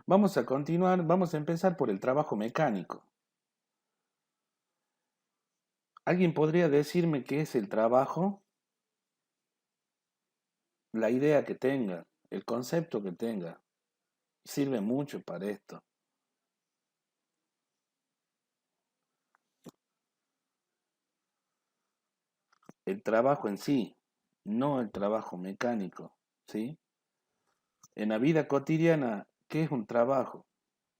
Vamos a continuar, vamos a empezar por el trabajo mecánico. ¿Alguien podría decirme qué es el trabajo? La idea que tenga, el concepto que tenga. Sirve mucho para esto. El trabajo en sí, no el trabajo mecánico, ¿sí? En la vida cotidiana, ¿qué es un trabajo?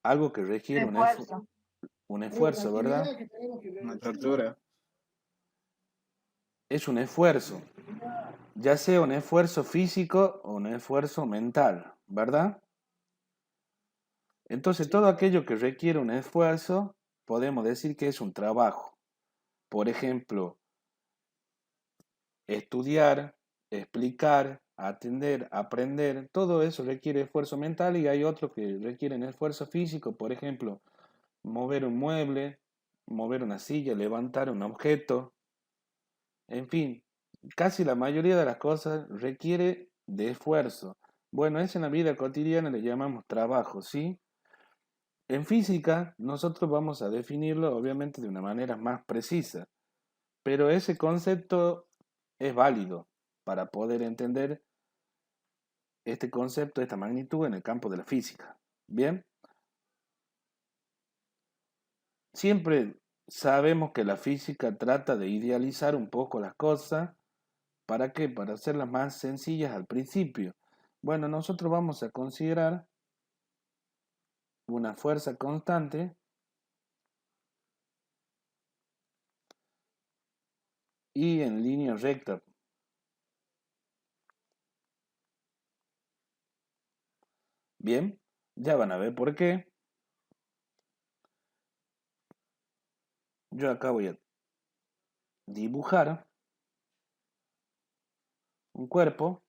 Algo que requiere Esfuerzo. un esfuerzo, ¿verdad? Una tortura. Es un esfuerzo, ya sea un esfuerzo físico o un esfuerzo mental, ¿verdad? Entonces, todo aquello que requiere un esfuerzo, podemos decir que es un trabajo. Por ejemplo, estudiar, explicar, atender, aprender, todo eso requiere esfuerzo mental y hay otros que requieren esfuerzo físico, por ejemplo, mover un mueble, mover una silla, levantar un objeto, en fin, casi la mayoría de las cosas requiere de esfuerzo. Bueno, eso en la vida cotidiana le llamamos trabajo, ¿sí? En física, nosotros vamos a definirlo obviamente de una manera más precisa, pero ese concepto es válido para poder entender este concepto, esta magnitud en el campo de la física. Bien, siempre sabemos que la física trata de idealizar un poco las cosas. ¿Para qué? Para hacerlas más sencillas al principio. Bueno, nosotros vamos a considerar una fuerza constante y en línea recta. Bien, ya van a ver por qué. Yo acá voy a dibujar un cuerpo.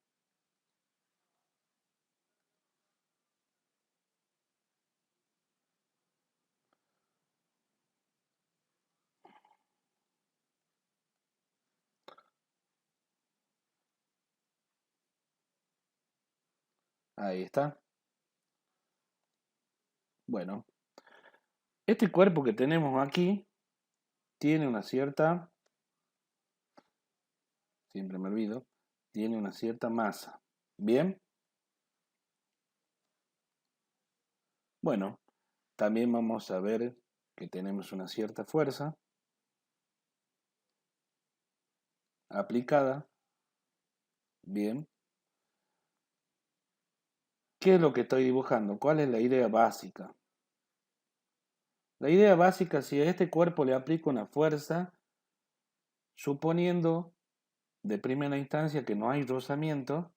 Ahí está. Bueno, este cuerpo que tenemos aquí tiene una cierta, siempre me olvido, tiene una cierta masa. Bien, bueno, también vamos a ver que tenemos una cierta fuerza aplicada. Bien, ¿qué es lo que estoy dibujando? ¿Cuál es la idea básica? La idea básica, si a este cuerpo le aplico una fuerza, suponiendo de primera instancia que no hay rozamiento,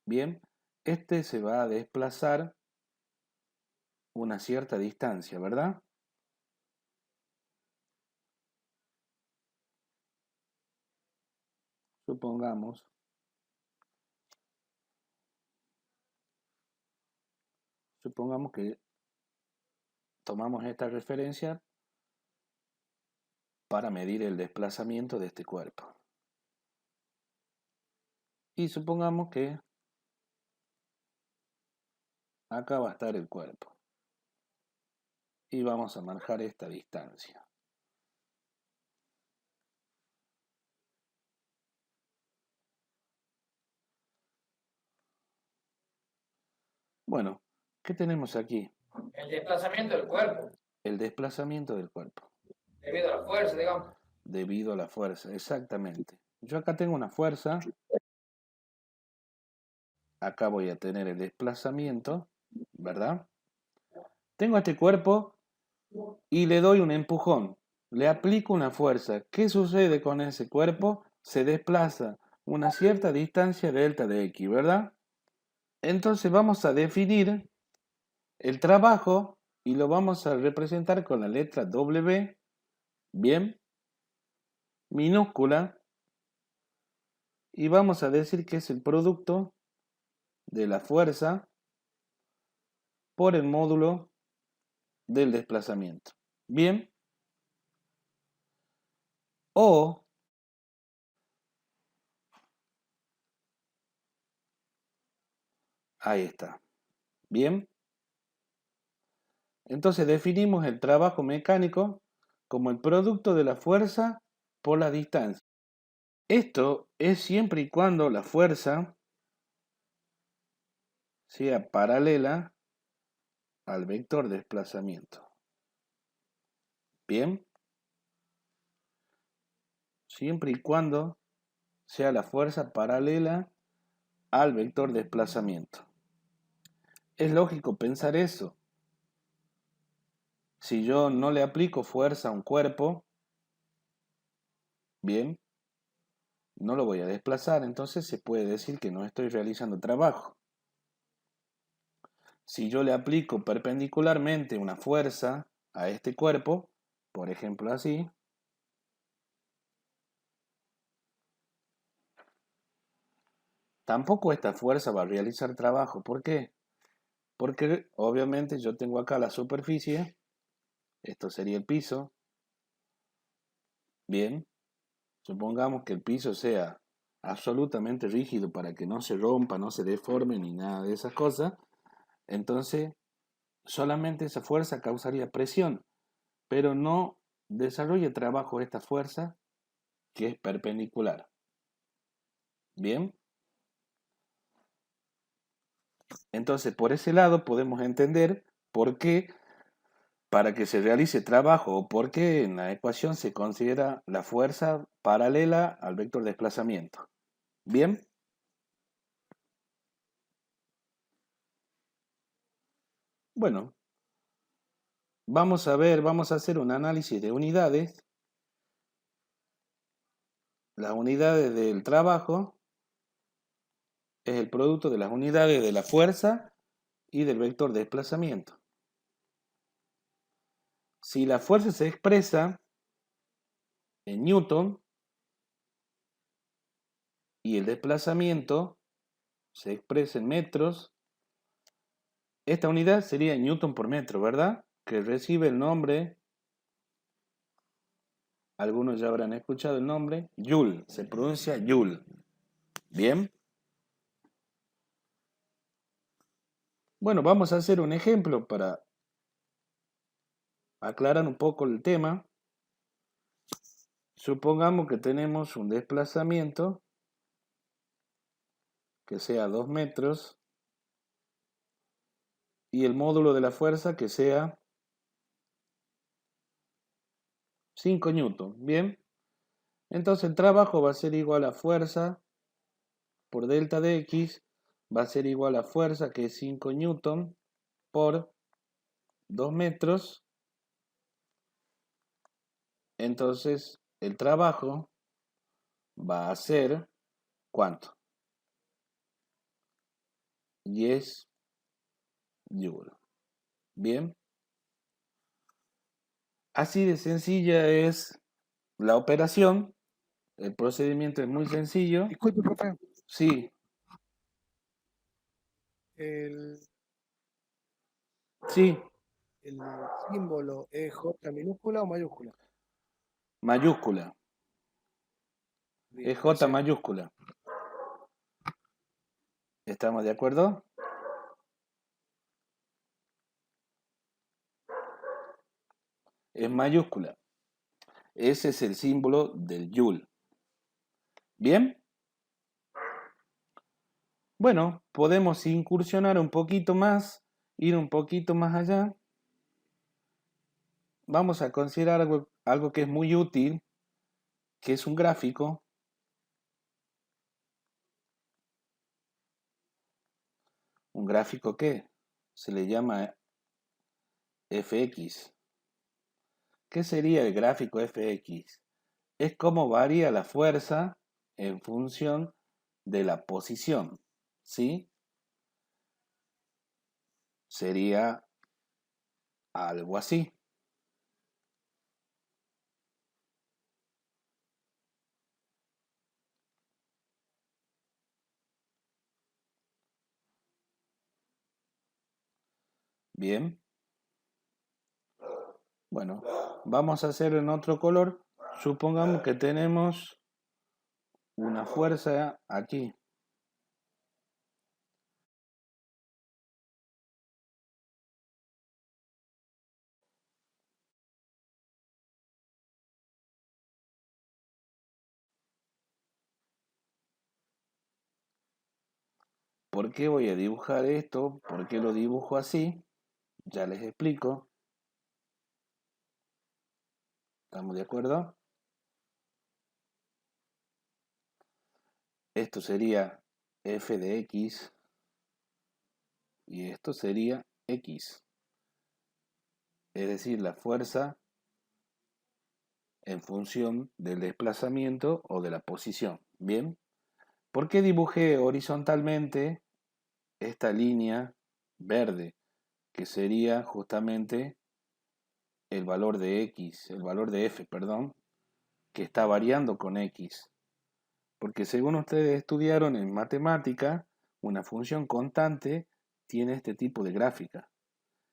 bien, este se va a desplazar una cierta distancia, ¿verdad? Supongamos, supongamos que tomamos esta referencia para medir el desplazamiento de este cuerpo. Y supongamos que acá va a estar el cuerpo. Y vamos a marcar esta distancia. Bueno, ¿qué tenemos aquí? El desplazamiento del cuerpo, El desplazamiento del cuerpo, debido a la fuerza, digamos. debido a la fuerza, exactamente. Yo acá tengo una fuerza, acá voy a tener el desplazamiento, ¿verdad? Tengo este cuerpo y le doy un empujón, le aplico una fuerza. ¿Qué sucede con ese cuerpo? Se desplaza una cierta distancia delta de x, ¿verdad? Entonces vamos a definir el trabajo y lo vamos a representar con la letra W, bien, minúscula, y vamos a decir que es el producto de la fuerza por el módulo del desplazamiento. Bien, o ahí está. Bien, Entonces definimos el trabajo mecánico como el producto de la fuerza por la distancia. Esto es siempre y cuando la fuerza sea paralela al vector de desplazamiento. Bien, siempre y cuando sea la fuerza paralela al vector de desplazamiento. Es lógico pensar eso. Si yo no le aplico fuerza a un cuerpo, bien, no lo voy a desplazar, entonces se puede decir que no estoy realizando trabajo. Si yo le aplico perpendicularmente una fuerza a este cuerpo, por ejemplo así, tampoco esta fuerza va a realizar trabajo. ¿Por qué? Porque obviamente yo tengo acá la superficie, esto sería el piso, bien, supongamos que el piso sea absolutamente rígido para que no se rompa, no se deforme ni nada de esas cosas, entonces solamente esa fuerza causaría presión, pero no desarrolla trabajo esta fuerza que es perpendicular. Bien, entonces por ese lado podemos entender por qué para que se realice trabajo o por qué en la ecuación se considera la fuerza paralela al vector de desplazamiento. Bien, bueno, vamos a hacer un análisis de unidades. Las unidades del trabajo es el producto de las unidades de la fuerza y del vector de desplazamiento. Si la fuerza se expresa en newton y el desplazamiento se expresa en metros, esta unidad sería newton por metro, ¿verdad? Que recibe el nombre, algunos ya habrán escuchado el nombre, joule, se pronuncia joule. Bien. Bueno, vamos a hacer un ejemplo para aclarar un poco el tema. Supongamos que tenemos un desplazamiento que sea 2 metros y el módulo de la fuerza que sea 5 newton. Bien, entonces el trabajo va a ser igual a fuerza por delta de x, va a ser igual a fuerza que es 5 newton por 2 metros. Entonces el trabajo va a ser ¿cuánto? 10 joules. Bien. Así de sencilla es la operación. El procedimiento es muy sencillo. Disculpe, profe, Sí, el, sí, el símbolo es J minúscula o mayúscula. mayúscula. Bien, Es J gracias. mayúscula. ¿Estamos de acuerdo? Es mayúscula. Ese es el símbolo del joule. ¿Bien? Bueno, podemos incursionar un poquito más, ir un poquito más allá. Vamos a considerar algo que es muy útil, que es un gráfico. Un gráfico que se le llama fx. ¿Qué sería el gráfico fx? Es cómo varía la fuerza en función de la posición, ¿sí? Sería algo así. Bien. Bueno, vamos a hacer en otro color. Supongamos que tenemos una fuerza aquí. ¿Por qué voy a dibujar esto? ¿Por qué lo dibujo así? Ya les explico. ¿Estamos de acuerdo? Esto sería f de x y esto sería x. Es decir, la fuerza en función del desplazamiento o de la posición. ¿Bien? ¿Por qué dibujé horizontalmente esta línea verde? Que sería justamente el valor de x, el valor de f, perdón, que está variando con x. Porque según ustedes estudiaron en matemática, una función constante tiene este tipo de gráfica.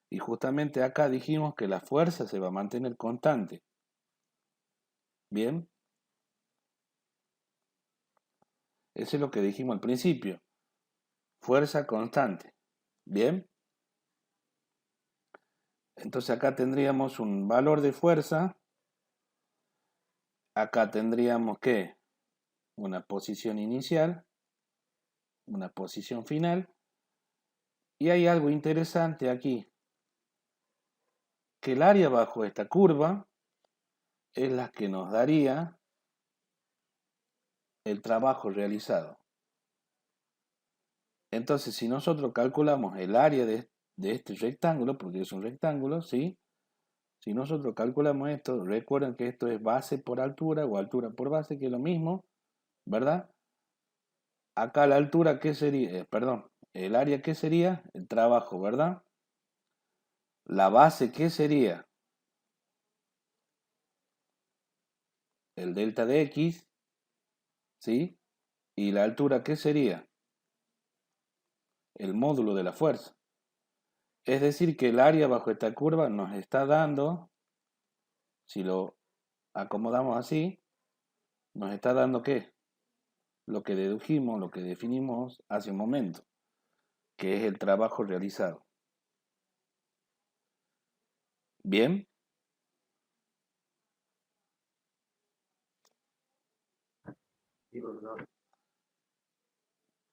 Y justamente acá dijimos que la fuerza se va a mantener constante. ¿Bien? Eso es lo que dijimos al principio. Fuerza constante. ¿Bien? Entonces acá tendríamos un valor de fuerza. Acá tendríamos que una posición inicial, una posición final. Y hay algo interesante aquí, que el área bajo esta curva es la que nos daría el trabajo realizado. Entonces, si nosotros calculamos el área de este rectángulo, porque es un rectángulo, ¿sí? Si nosotros calculamos esto, recuerden que esto es base por altura o altura por base, que es lo mismo, ¿verdad? Acá la altura, ¿qué sería? Perdón, el área, ¿qué sería? El trabajo, ¿verdad? La base, ¿qué sería? El delta de x, ¿sí? Y la altura, ¿qué sería? El módulo de la fuerza. Es decir, que el área bajo esta curva nos está dando, si lo acomodamos así, nos está dando ¿qué? Lo que dedujimos, lo que definimos hace un momento, que es el trabajo realizado. ¿Bien?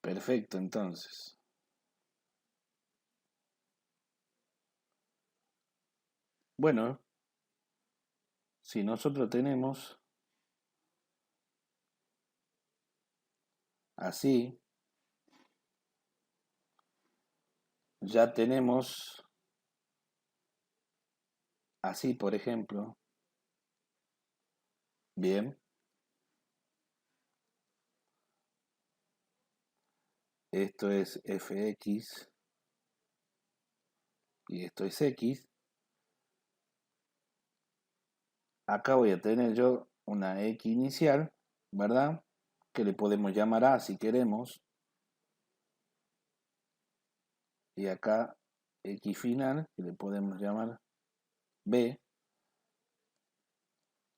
Perfecto, entonces. Bueno, si nosotros tenemos así, ya tenemos así, por ejemplo. Bien. Esto es fx y esto es x. Acá voy a tener yo una x inicial, ¿verdad? Que le podemos llamar a si queremos. Y acá x final, que le podemos llamar b.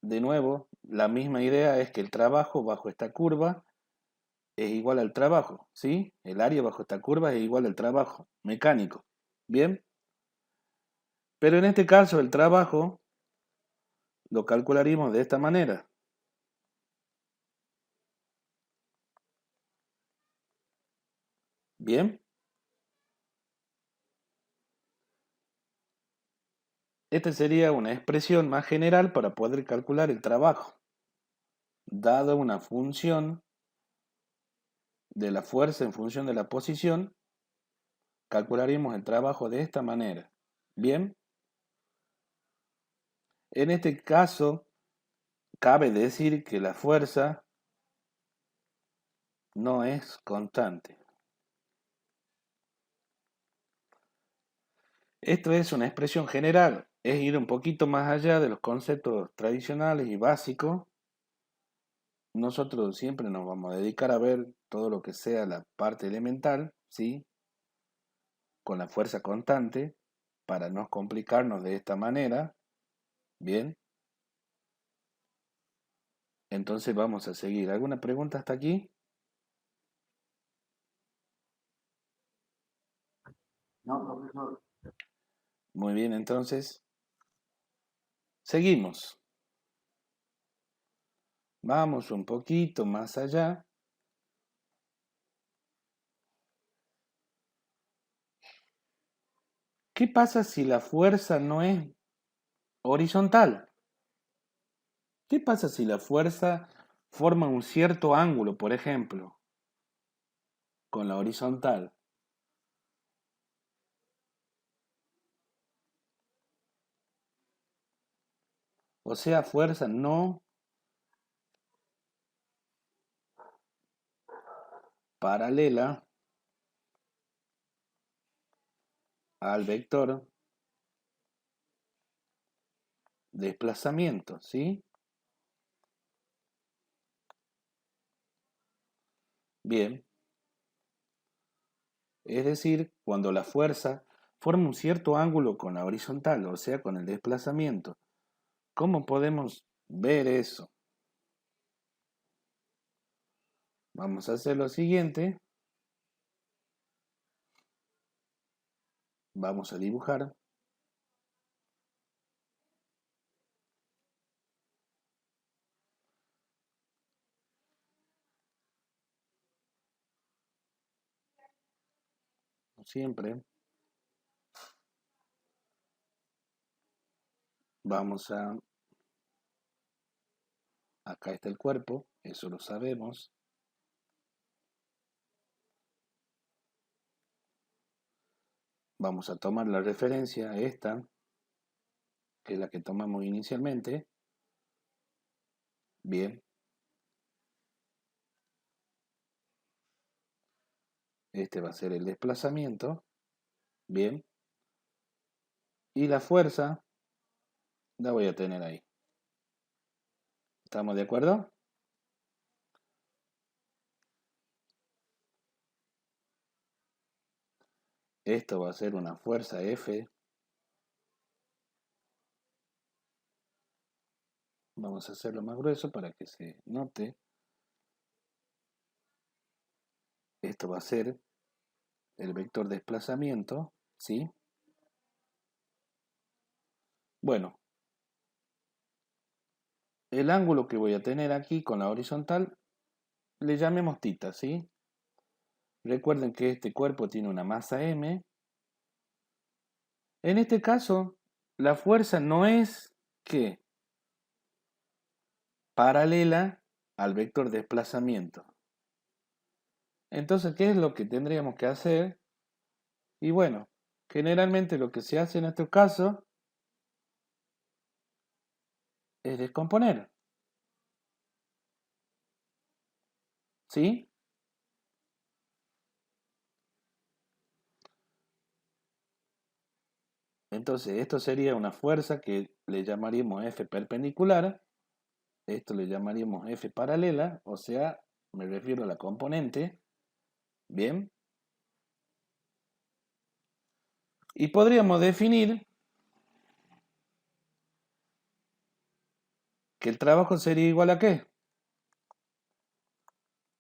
De nuevo, la misma idea es que el trabajo bajo esta curva es igual al trabajo, ¿sí? El área bajo esta curva es igual al trabajo mecánico. ¿Bien? Pero en este caso el trabajo lo calcularíamos de esta manera. ¿Bien? Esta sería una expresión más general para poder calcular el trabajo. Dado una función de la fuerza en función de la posición, calcularíamos el trabajo de esta manera. ¿Bien? En este caso, cabe decir que la fuerza no es constante. Esto es una expresión general, es ir un poquito más allá de los conceptos tradicionales y básicos. Nosotros siempre nos vamos a dedicar a ver todo lo que sea la parte elemental, ¿sí? Con la fuerza constante, para no complicarnos de esta manera. Bien. Entonces vamos a seguir. ¿Alguna pregunta hasta aquí? No, profesor. Muy bien, entonces. Seguimos. Vamos un poquito más allá. ¿Qué pasa si la fuerza no es horizontal? ¿Qué pasa si la fuerza forma un cierto ángulo, por ejemplo, con la horizontal? O sea, fuerza no paralela al vector desplazamiento, ¿sí? Bien. Es decir, cuando la fuerza forma un cierto ángulo con la horizontal, o sea, con el desplazamiento. ¿Cómo podemos ver eso? Vamos a hacer lo siguiente. Vamos a dibujar. Siempre. Vamos a... Acá está el cuerpo, eso lo sabemos. Vamos a tomar la referencia, esta, que es la que tomamos inicialmente. Bien. Este va a ser el desplazamiento. Bien. Y la fuerza la voy a tener ahí. ¿Estamos de acuerdo? Esto va a ser una fuerza F. Vamos a hacerlo más grueso para que se note. Esto va a ser el vector desplazamiento, ¿sí? Bueno, el ángulo que voy a tener aquí con la horizontal le llamemos θ, ¿sí? Recuerden que este cuerpo tiene una masa m. En este caso, la fuerza no es que paralela al vector desplazamiento. Entonces, ¿qué es lo que tendríamos que hacer? Y bueno, generalmente lo que se hace en estos casos es descomponer, ¿sí? Entonces, esto sería una fuerza que le llamaríamos F perpendicular. Esto le llamaríamos F paralela, o sea, me refiero a la componente. Bien. Y podríamos definir que el trabajo sería igual a ¿qué?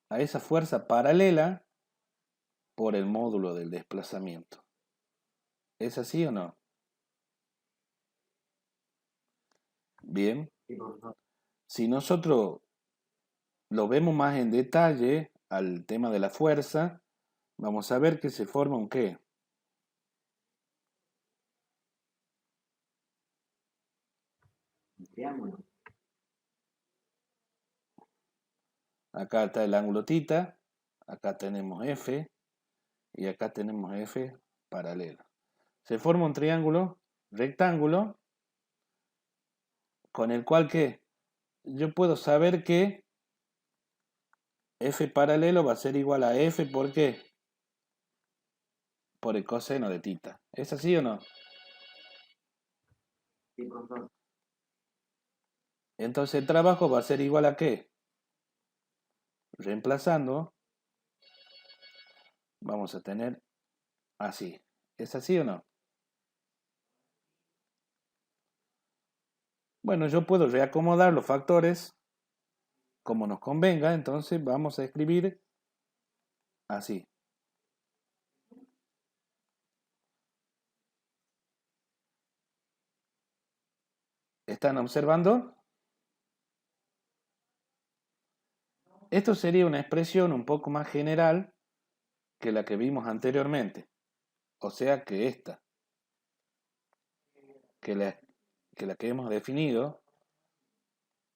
A esa fuerza paralela por el módulo del desplazamiento. ¿Es así o no? Bien. Sí, profesor. Si nosotros lo vemos más en detalle al tema de la fuerza, vamos a ver que se forma un ¿qué? Un triángulo. Acá está el ángulo θ, acá tenemos F y acá tenemos F paralela. Se forma un triángulo rectángulo con el cual ¿qué? Yo puedo saber que F paralelo va a ser igual a F, ¿por qué? Por el coseno de θ. ¿Es así o no? Sí, profesor. Entonces el trabajo va a ser igual a ¿qué? Reemplazando, vamos a tener así. ¿Es así o no? Bueno, yo puedo reacomodar los factores como nos convenga, entonces vamos a escribir así. ¿Están observando? Esto sería una expresión un poco más general que la que vimos anteriormente. O sea que esta. que la que hemos definido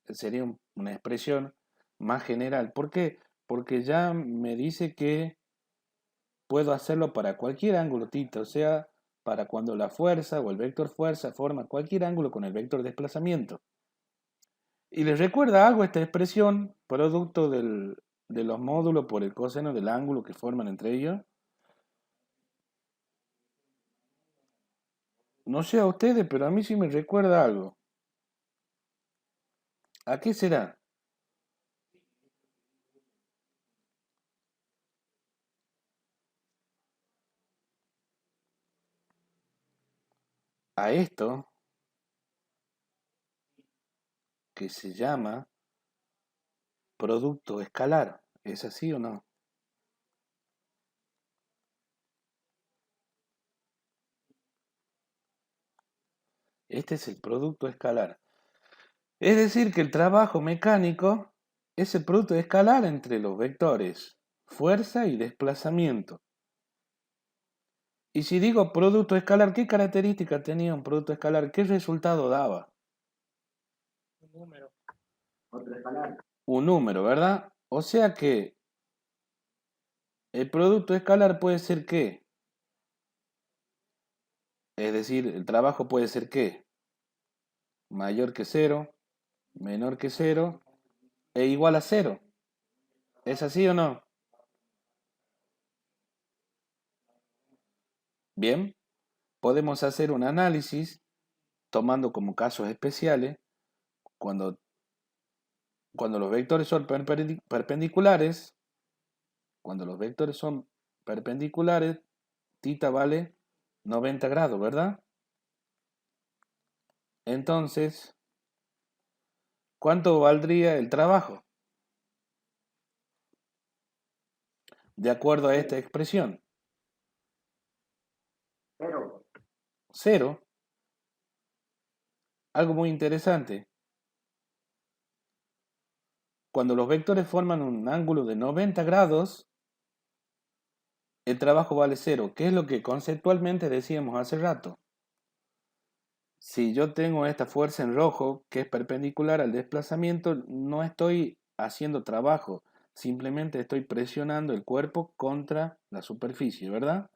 sería una expresión más general. ¿Por qué? Porque ya me dice que puedo hacerlo para cualquier ángulo θ, o sea, para cuando la fuerza o el vector fuerza forma cualquier ángulo con el vector desplazamiento. Y les recuerda algo esta expresión, producto de los módulos por el coseno del ángulo que forman entre ellos. No sé a ustedes, pero a mí sí me recuerda algo. ¿A qué será? A esto que se llama producto escalar. ¿Es así o no? Este es el producto escalar. Es decir, que el trabajo mecánico es el producto escalar entre los vectores fuerza y desplazamiento. Y si digo producto escalar, ¿qué característica tenía un producto escalar? ¿Qué resultado daba? Un número. Otro escalar. Un número, ¿verdad? O sea que el producto escalar puede ser ¿qué? Es decir, el trabajo puede ser ¿qué? Mayor que 0, menor que 0 e igual a 0. ¿Es así o no? Bien, podemos hacer un análisis tomando como casos especiales cuando, cuando los vectores son perpendiculares. Cuando los vectores son perpendiculares, θ vale 90 grados, ¿verdad? Entonces, ¿cuánto valdría el trabajo? De acuerdo a esta expresión. Pero, 0. Algo muy interesante. Cuando los vectores forman un ángulo de 90 grados, el trabajo vale 0, que es lo que conceptualmente decíamos hace rato. Si yo tengo esta fuerza en rojo, que es perpendicular al desplazamiento, no estoy haciendo trabajo, simplemente estoy presionando el cuerpo contra la superficie, ¿verdad?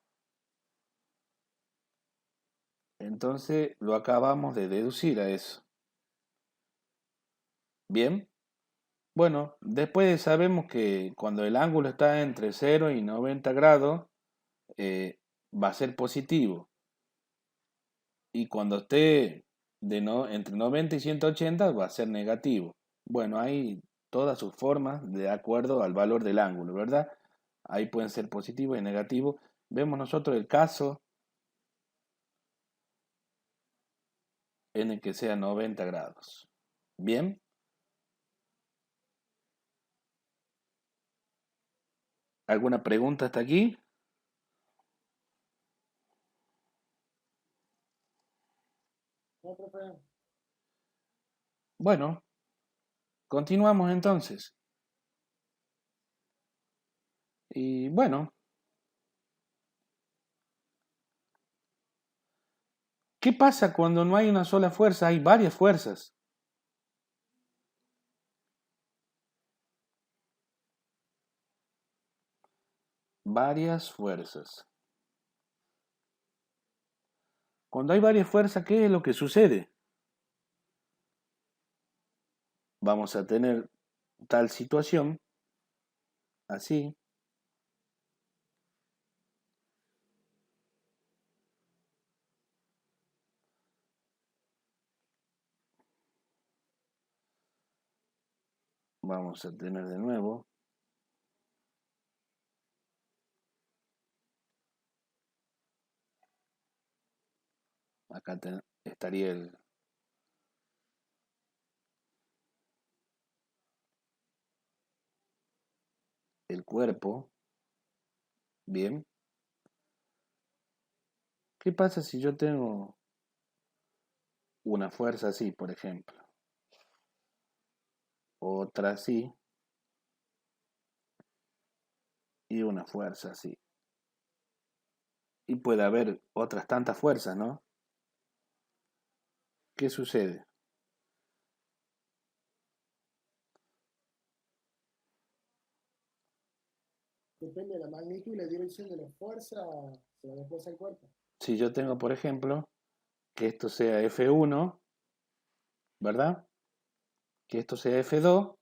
Entonces lo acabamos de deducir a eso. Bien, bueno, después sabemos que cuando el ángulo está entre 0 y 90 grados, va a ser positivo. Y cuando esté entre 90 y 180 va a ser negativo. Bueno, hay todas sus formas de acuerdo al valor del ángulo, ¿verdad? Ahí pueden ser positivos y negativos. Vemos nosotros el caso en el que sea 90 grados. Bien, ¿alguna pregunta hasta aquí? No, profe. Bueno, continuamos entonces. Y bueno, ¿qué pasa cuando no hay una sola fuerza? Hay varias fuerzas. Varias fuerzas. Cuando hay varias fuerzas, ¿qué es lo que sucede? Vamos a tener tal situación, así. Vamos a tener de nuevo. Acá estaría el cuerpo. Bien. ¿Qué pasa si yo tengo una fuerza así, por ejemplo? Otra así. Y una fuerza así. Y puede haber otras tantas fuerzas, ¿no? ¿qué sucede? Depende de la magnitud y la dirección de la fuerza, se la desplaza el cuerpo. Si yo tengo, por ejemplo, que esto sea F1, ¿verdad? Que esto sea F2,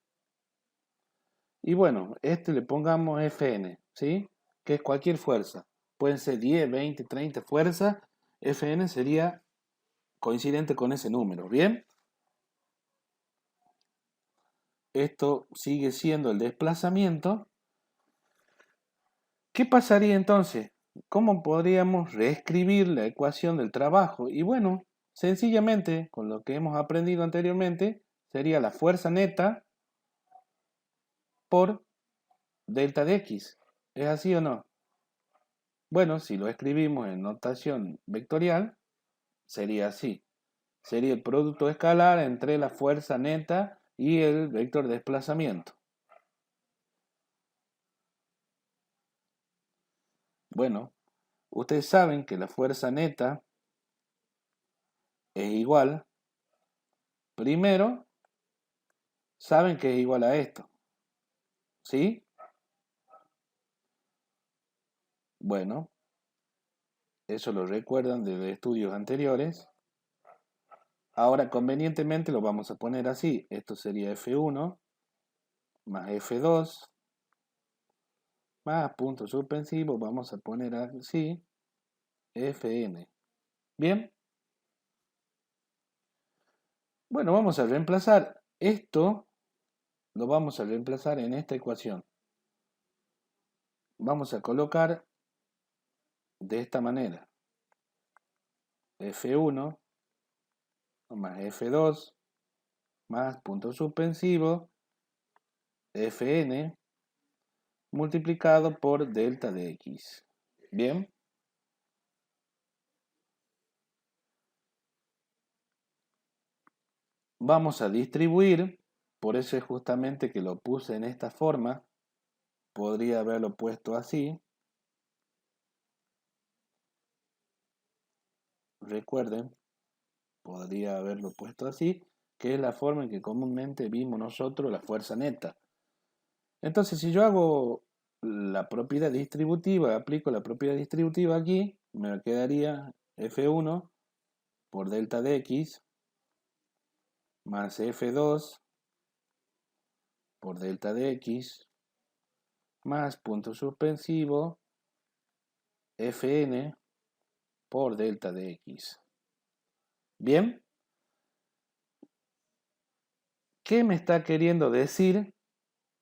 y bueno, este le pongamos Fn, ¿sí? Que es cualquier fuerza. Pueden ser 10, 20, 30 fuerzas. Fn sería coincidente con ese número, ¿bien? Esto sigue siendo el desplazamiento. ¿Qué pasaría entonces? ¿Cómo podríamos reescribir la ecuación del trabajo? Y bueno, sencillamente, con lo que hemos aprendido anteriormente, sería la fuerza neta por delta de x. ¿Es así o no? Bueno, si lo escribimos en notación vectorial, sería así. Sería el producto escalar entre la fuerza neta y el vector de desplazamiento. Bueno, ustedes saben que la fuerza neta es igual, primero, saben que es igual a esto, ¿sí? Bueno, eso lo recuerdan de estudios anteriores. Ahora, convenientemente lo vamos a poner así. Esto sería F1 más F2 más punto suspensivo. Vamos a poner así, Fn. ¿Bien? Bueno, vamos a reemplazar esto, lo vamos a reemplazar en esta ecuación. Vamos a colocar de esta manera. F1 más F2 más punto suspensivo Fn multiplicado por delta de x. ¿Bien? Vamos a distribuir, por eso es justamente que lo puse en esta forma. Podría haberlo puesto así. Recuerden, podría haberlo puesto así, que es la forma en que comúnmente vimos nosotros la fuerza neta. Entonces, si yo hago la propiedad distributiva, aplico la propiedad distributiva aquí, me quedaría F1 por delta de x más F2 por delta de x más punto suspensivo Fn por delta de x. ¿Bien? ¿Qué me está queriendo decir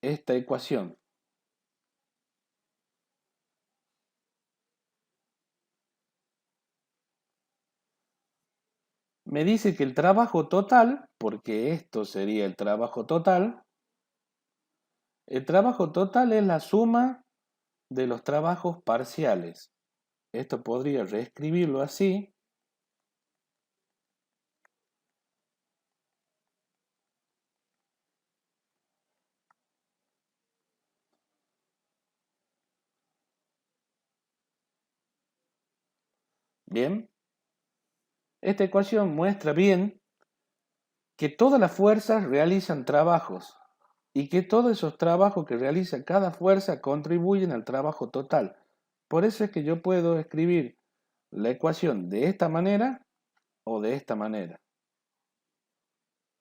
esta ecuación? Me dice que el trabajo total, porque esto sería el trabajo total es la suma de los trabajos parciales. Esto podría reescribirlo así. Bien. Esta ecuación muestra bien que todas las fuerzas realizan trabajos y que todos esos trabajos que realiza cada fuerza contribuyen al trabajo total. Por eso es que yo puedo escribir la ecuación de esta manera o de esta manera.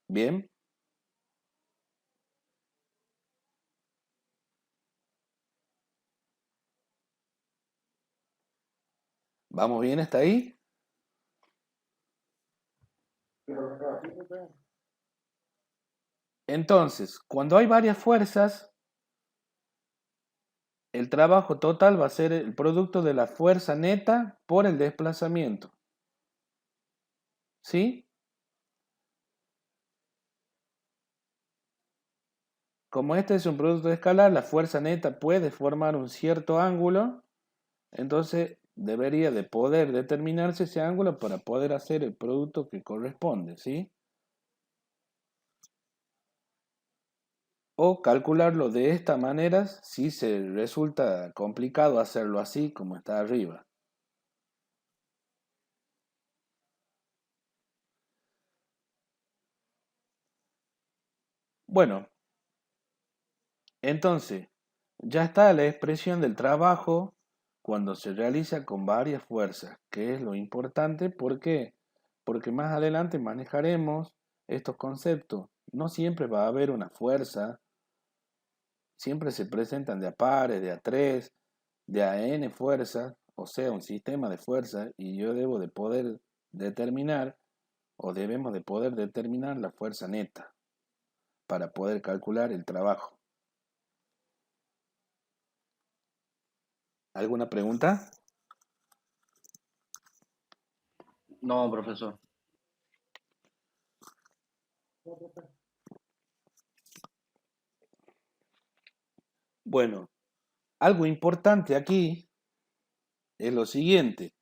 Bien. ¿Vamos bien hasta ahí? Entonces, cuando hay varias fuerzas, el trabajo total va a ser el producto de la fuerza neta por el desplazamiento. ¿Sí? Como este es un producto escalar, la fuerza neta puede formar un cierto ángulo, entonces debería de poder determinarse ese ángulo para poder hacer el producto que corresponde, ¿sí? O calcularlo de esta manera si se resulta complicado hacerlo así como está arriba. Bueno, entonces, ya está la expresión del trabajo cuando se realiza con varias fuerzas, que es lo importante. ¿Por qué? Porque más adelante manejaremos estos conceptos. No siempre va a haber una fuerza, siempre se presentan de a pares, de a tres, de a n fuerzas, o sea, un sistema de fuerzas, y yo debo de poder determinar, o debemos de poder determinar la fuerza neta para poder calcular el trabajo. ¿Alguna pregunta? No, profesor. Bueno, algo importante aquí es lo siguiente.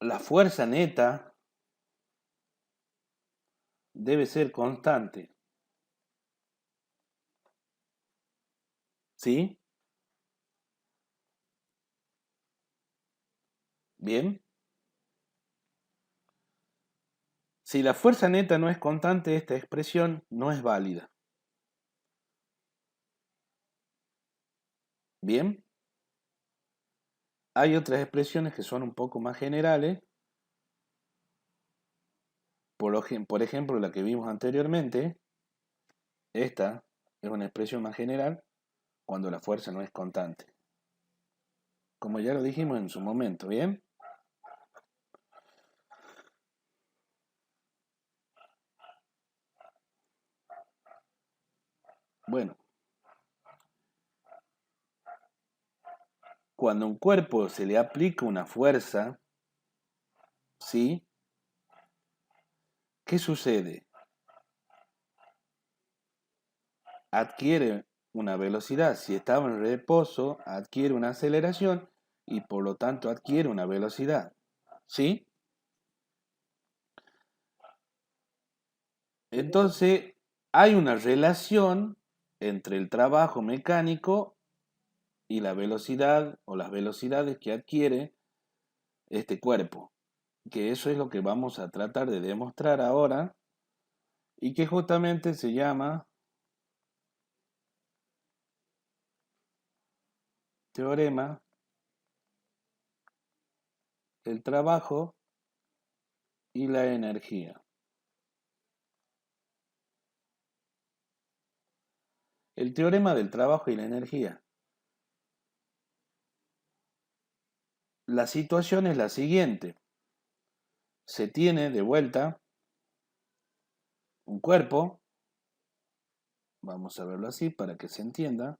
La fuerza neta debe ser constante. ¿Sí? Bien. Si la fuerza neta no es constante, esta expresión no es válida. Bien. Hay otras expresiones que son un poco más generales. Por ejemplo, la que vimos anteriormente. Esta es una expresión más general cuando la fuerza no es constante. Como ya lo dijimos en su momento, ¿bien? Bueno, cuando a un cuerpo se le aplica una fuerza, ¿sí? ¿Qué sucede? Adquiere una velocidad. Si estaba en reposo, adquiere una aceleración y por lo tanto adquiere una velocidad. ¿Sí? Entonces, hay una relación entre el trabajo mecánico y la velocidad o las velocidades que adquiere este cuerpo. Que eso es lo que vamos a tratar de demostrar ahora y que justamente se llama teorema del trabajo y la energía. El teorema del trabajo y la energía. La situación es la siguiente. Se tiene de vuelta un cuerpo, vamos a verlo así para que se entienda.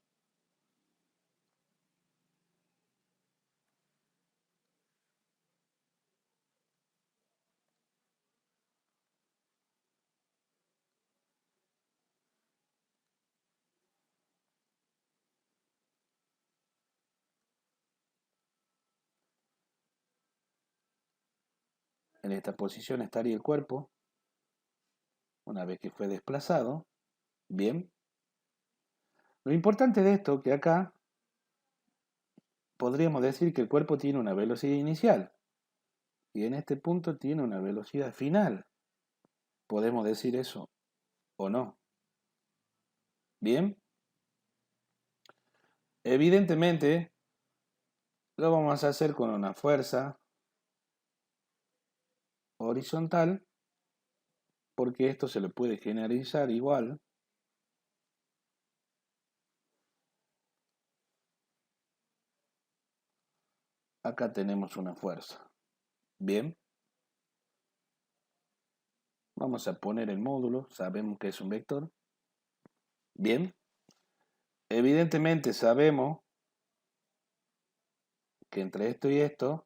En esta posición estaría el cuerpo, una vez que fue desplazado. Bien. Lo importante de esto que acá podríamos decir que el cuerpo tiene una velocidad inicial y en este punto tiene una velocidad final. ¿Podemos decir eso o no? Bien. Evidentemente lo vamos a hacer con una fuerza horizontal porque esto se le puede generalizar igual. Acá tenemos una fuerza. Bien. Vamos a poner el módulo, sabemos que es un vector. Bien. Evidentemente sabemos que entre esto y esto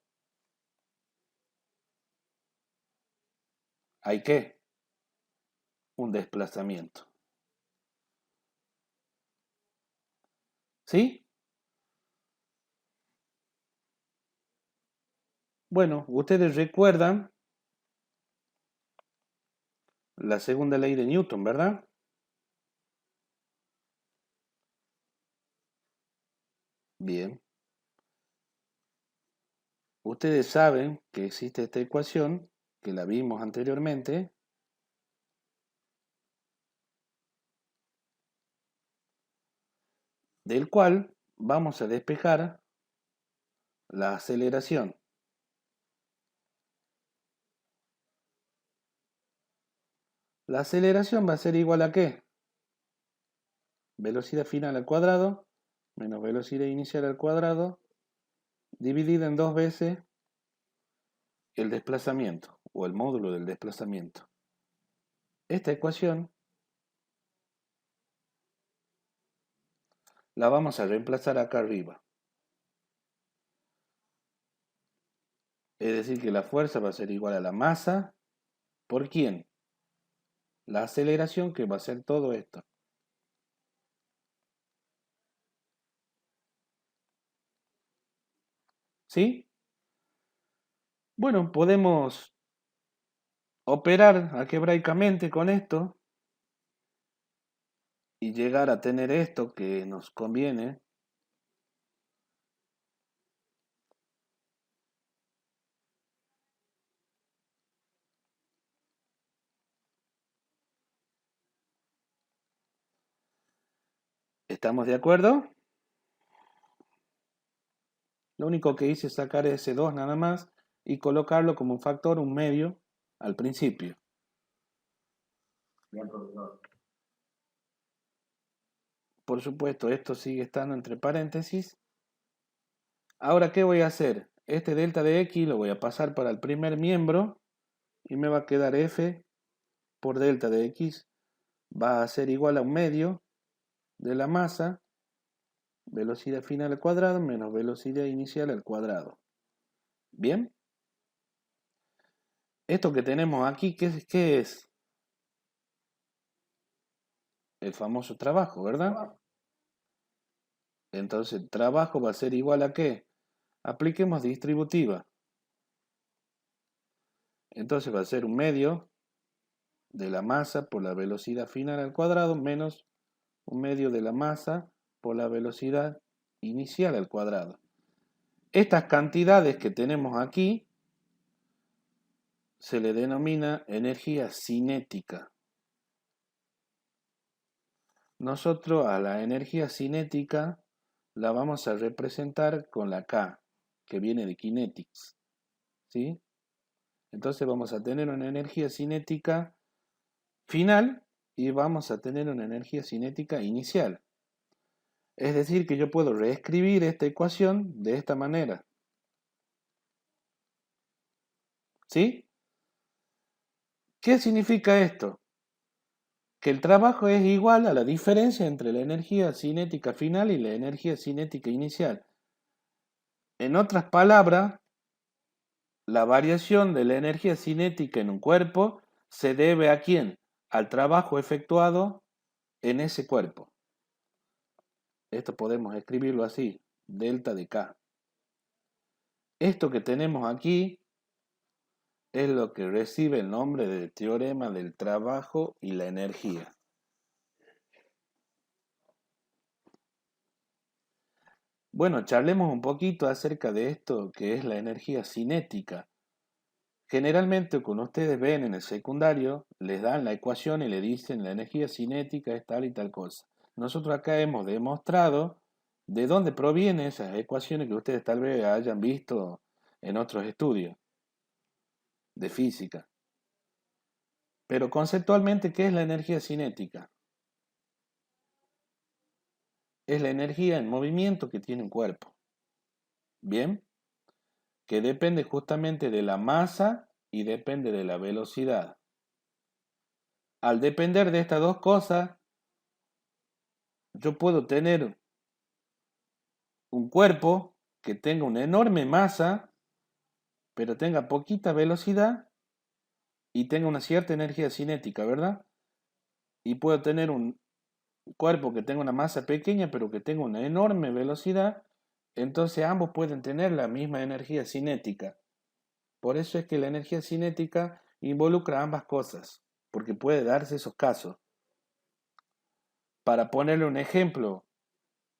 hay ¿qué? Un desplazamiento. ¿Sí? Bueno, ustedes recuerdan la segunda ley de Newton, ¿verdad? Bien. Ustedes saben que existe esta ecuación, que la vimos anteriormente, del cual vamos a despejar la aceleración. La aceleración va a ser igual a ¿qué? Velocidad final al cuadrado menos velocidad inicial al cuadrado dividida en 2 veces el desplazamiento o el módulo del desplazamiento. Esta ecuación la vamos a reemplazar acá arriba. Es decir, que la fuerza va a ser igual a la masa. ¿Por quién? La aceleración, que va a ser todo esto. ¿Sí? Bueno, podemos operar algebraicamente con esto y llegar a tener esto que nos conviene. ¿Estamos de acuerdo? Lo único que hice es sacar ese 2 nada más y colocarlo como un factor, un medio, al principio. Bien, profesor. Por supuesto, esto sigue estando entre paréntesis. Ahora, ¿qué voy a hacer? Este delta de x lo voy a pasar para el primer miembro y me va a quedar f por delta de x. Va a ser igual a un medio de la masa, velocidad final al cuadrado, menos velocidad inicial al cuadrado. ¿Bien? Esto que tenemos aquí, ¿qué es? El famoso trabajo, ¿verdad? Entonces, el trabajo va a ser igual a ¿qué? Apliquemos distributiva. Entonces va a ser un medio de la masa por la velocidad final al cuadrado menos un medio de la masa por la velocidad inicial al cuadrado. Estas cantidades que tenemos aquí se le denomina energía cinética. Nosotros a la energía cinética la vamos a representar con la K, que viene de kinetics. ¿Sí? Entonces vamos a tener una energía cinética final y vamos a tener una energía cinética inicial. Es decir, que yo puedo reescribir esta ecuación de esta manera. ¿Sí? ¿Qué significa esto? Que el trabajo es igual a la diferencia entre la energía cinética final y la energía cinética inicial. En otras palabras, la variación de la energía cinética en un cuerpo se debe ¿a quién? Al trabajo efectuado en ese cuerpo. Esto podemos escribirlo así, delta de K. Esto que tenemos aquí es lo que recibe el nombre del teorema del trabajo y la energía. Bueno, charlemos un poquito acerca de esto que es la energía cinética. Generalmente, cuando ustedes ven en el secundario, les dan la ecuación y le dicen la energía cinética es tal y tal cosa. Nosotros acá hemos demostrado de dónde provienen esas ecuaciones que ustedes tal vez hayan visto en otros estudios de física. Pero conceptualmente, ¿qué es la energía cinética? Es la energía en movimiento que tiene un cuerpo. ¿Bien? Que depende justamente de la masa y depende de la velocidad. Al depender de estas dos cosas, yo puedo tener un cuerpo que tenga una enorme masa, pero tenga poquita velocidad y tenga una cierta energía cinética, ¿verdad? Y puedo tener un cuerpo que tenga una masa pequeña, pero que tenga una enorme velocidad, entonces ambos pueden tener la misma energía cinética. Por eso es que la energía cinética involucra ambas cosas, porque puede darse esos casos. Para ponerle un ejemplo,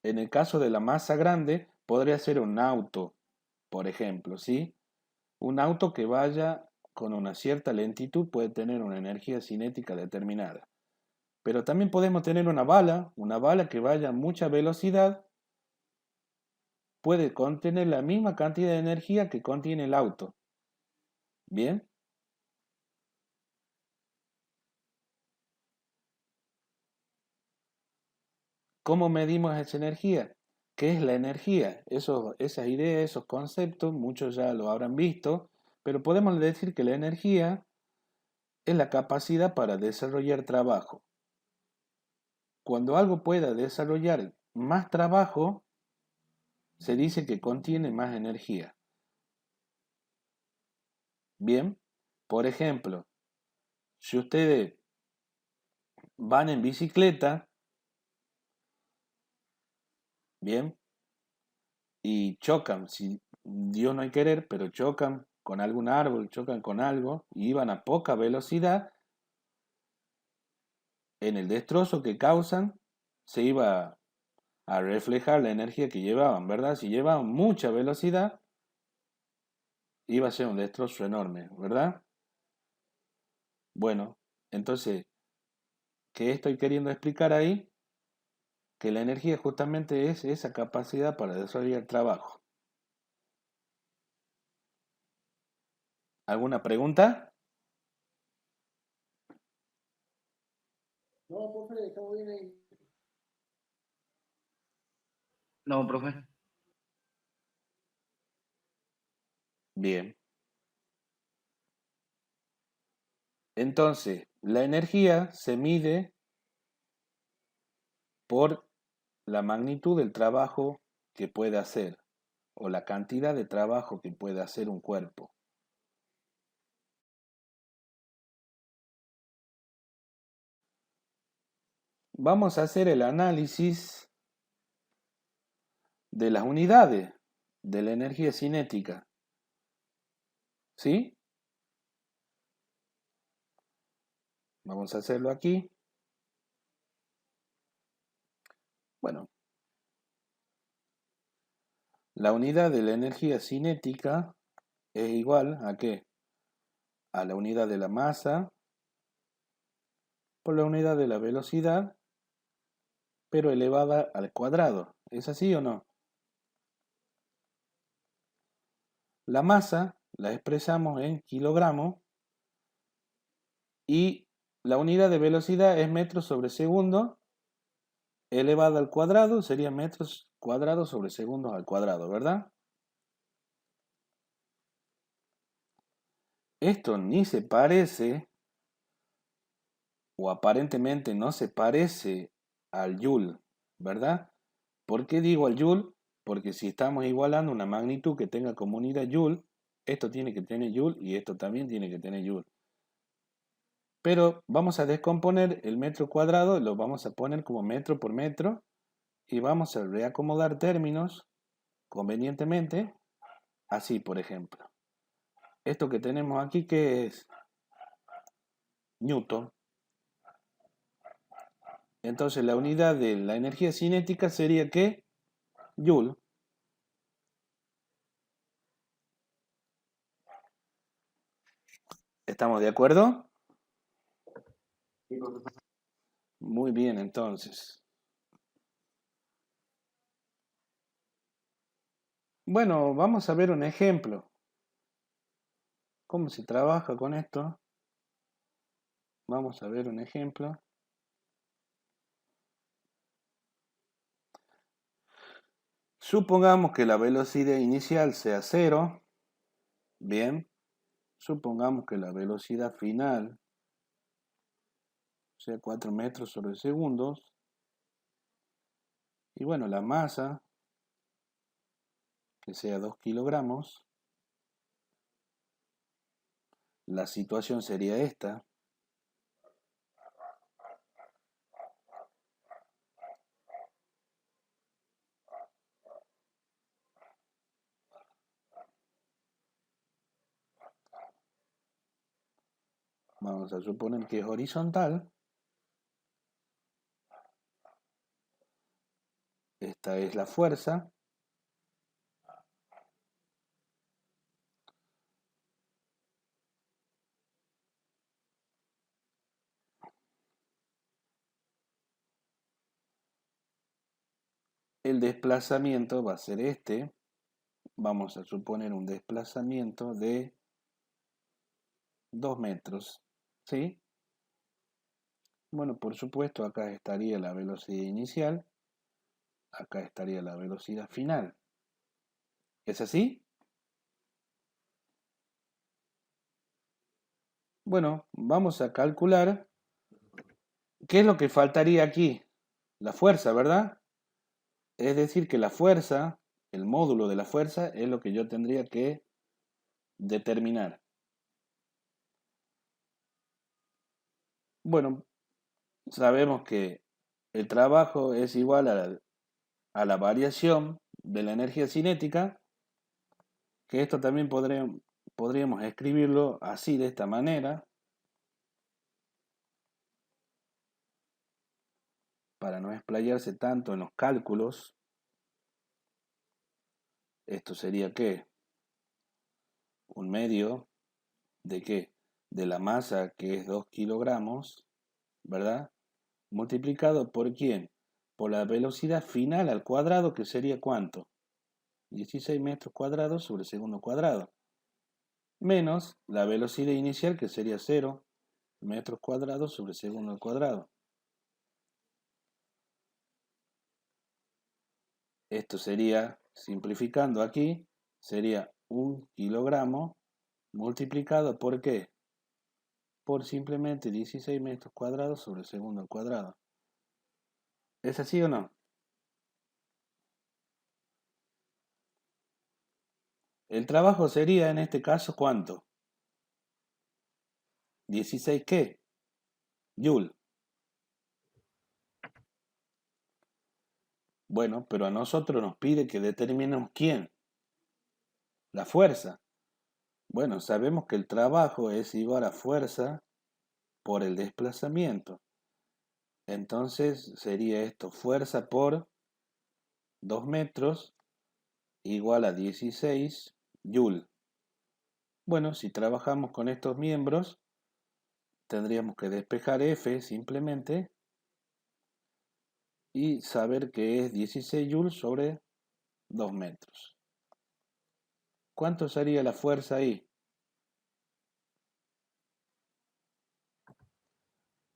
en el caso de la masa grande, podría ser un auto, por ejemplo, ¿sí? Un auto que vaya con una cierta lentitud puede tener una energía cinética determinada. Pero también podemos tener una bala que vaya a mucha velocidad, puede contener la misma cantidad de energía que contiene el auto. ¿Bien? ¿Cómo medimos esa energía? ¿Qué es la energía? Esas ideas, esos conceptos, muchos ya lo habrán visto, pero podemos decir que la energía es la capacidad para desarrollar trabajo. Cuando algo pueda desarrollar más trabajo, se dice que contiene más energía. Bien, por ejemplo, si ustedes van en bicicleta, bien, y chocan, si Dios no hay querer, pero chocan con algún árbol, chocan con algo, y iban a poca velocidad, en el destrozo que causan se iba a reflejar la energía que llevaban, ¿verdad? Si llevaban mucha velocidad, iba a ser un destrozo enorme, ¿verdad? Bueno, entonces, ¿qué estoy queriendo explicar ahí? Que la energía justamente es esa capacidad para desarrollar trabajo. ¿Alguna pregunta? No, profe, estamos bien ahí. No, profe. Bien. Entonces, la energía se mide por la magnitud del trabajo que puede hacer o la cantidad de trabajo que puede hacer un cuerpo. Vamos a hacer el análisis de las unidades de la energía cinética. ¿Sí? Vamos a hacerlo aquí. Bueno, la unidad de la energía cinética es igual ¿a qué? A la unidad de la masa por la unidad de la velocidad, pero elevada al cuadrado. ¿Es así o no? La masa la expresamos en kilogramos y la unidad de velocidad es metros sobre segundo elevada al cuadrado, sería metros cuadrados sobre segundos al cuadrado, ¿verdad? Esto ni se parece, o aparentemente no se parece al Joule, ¿verdad? ¿Por qué digo al Joule? Porque si estamos igualando una magnitud que tenga como unidad Joule, esto tiene que tener Joule y esto también tiene que tener Joule. Pero vamos a descomponer el metro cuadrado, lo vamos a poner como metro por metro y vamos a reacomodar términos convenientemente, así por ejemplo. Esto que tenemos aquí que es Newton. Entonces la unidad de la energía cinética sería ¿qué? Joule. ¿Estamos de acuerdo? Muy bien, entonces. Bueno, vamos a ver un ejemplo. ¿Cómo se trabaja con esto? Vamos a ver un ejemplo. Supongamos que la velocidad inicial sea 0. Bien. Supongamos que la velocidad final sea 4 metros sobre segundos. Y bueno, la masa, que sea 2 kilogramos. La situación sería esta. Vamos a suponer que es horizontal. Esta es la fuerza. el desplazamiento va a ser este. Vamos a suponer un desplazamiento de 2 metros, ¿sí? Bueno, por supuesto, acá estaría la velocidad inicial, acá estaría la velocidad final. ¿Es así? Bueno, vamos a calcular qué es lo que faltaría aquí. La fuerza, ¿verdad? Es decir, que la fuerza, el módulo de la fuerza, es lo que yo tendría que determinar. Bueno, sabemos que el trabajo es igual a la variación de la energía cinética, que esto también podríamos escribirlo así, de esta manera, para no explayarse tanto en los cálculos. Esto sería ¿qué? Un medio de ¿qué? De la masa, que es 2 kilogramos, ¿verdad? Multiplicado por ¿quién? Por la velocidad final al cuadrado, que sería ¿cuánto? 16 metros cuadrados sobre segundo cuadrado. Menos la velocidad inicial, que sería 0 metros cuadrados sobre segundo al cuadrado. Esto sería, simplificando aquí, sería 1 kilogramo multiplicado por ¿qué? Por simplemente 16 metros cuadrados sobre segundo al cuadrado. ¿Es así o no? El trabajo sería en este caso ¿cuánto? 16 ¿qué? Joule. Bueno, pero a nosotros nos pide que determinemos quién. La fuerza. Bueno, sabemos que el trabajo es igual a fuerza por el desplazamiento. Entonces sería esto, fuerza por 2 metros igual a 16 Joule. Bueno, si trabajamos con estos miembros, tendríamos que despejar F simplemente y saber que es 16 joules sobre 2 metros. ¿Cuánto sería la fuerza ahí?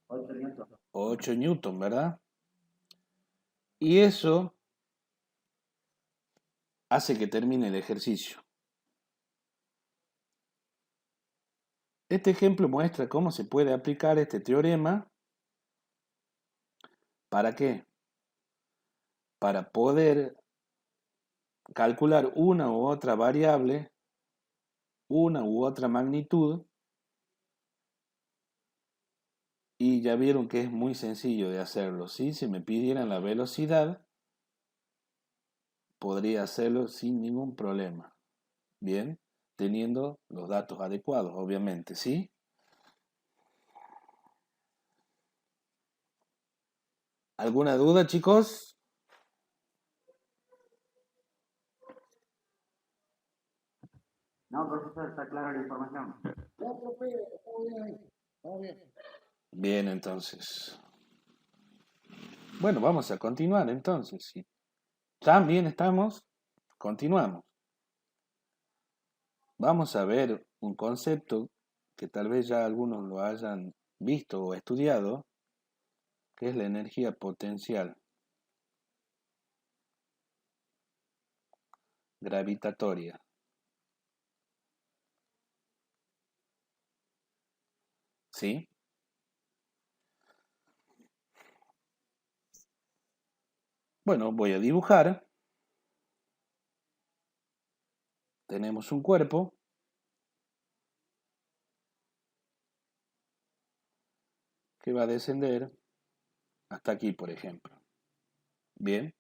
8 newton. 8 newton, ¿verdad? Y eso hace que termine el ejercicio. Este ejemplo muestra cómo se puede aplicar este teorema. ¿Para qué? Para poder calcular una u otra variable, una u otra magnitud, y ya vieron que es muy sencillo de hacerlo, ¿sí? Si me pidieran la velocidad, podría hacerlo sin ningún problema. Bien, teniendo los datos adecuados, obviamente, ¿sí? ¿Alguna duda, chicos? No, profesor, está clara la información. No, profe, estamos bien ahí. Estamos bien. Bien, entonces. Bueno, vamos a continuar entonces. Si también estamos, continuamos. Vamos a ver un concepto que tal vez ya algunos lo hayan visto o estudiado, que es la energía potencial gravitatoria. ¿Sí? Bueno, voy a dibujar. Tenemos un cuerpo que va a descender hasta aquí, por ejemplo. Bien.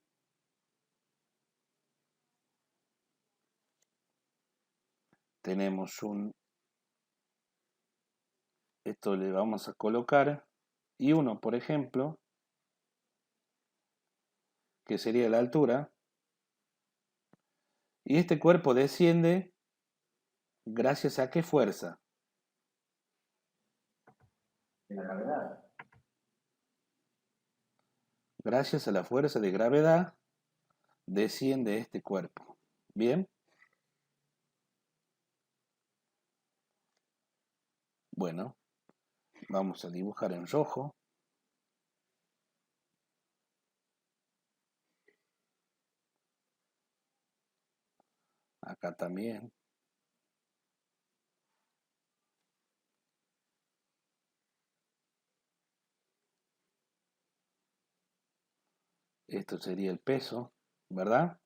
Tenemos esto le vamos a colocar I1, por ejemplo, que sería la altura. Y este cuerpo desciende gracias a qué fuerza. De la gravedad. Gracias a la fuerza de gravedad desciende este cuerpo. ¿Bien? Bueno, vamos a dibujar en rojo. Acá también. Esto sería el peso, ¿verdad?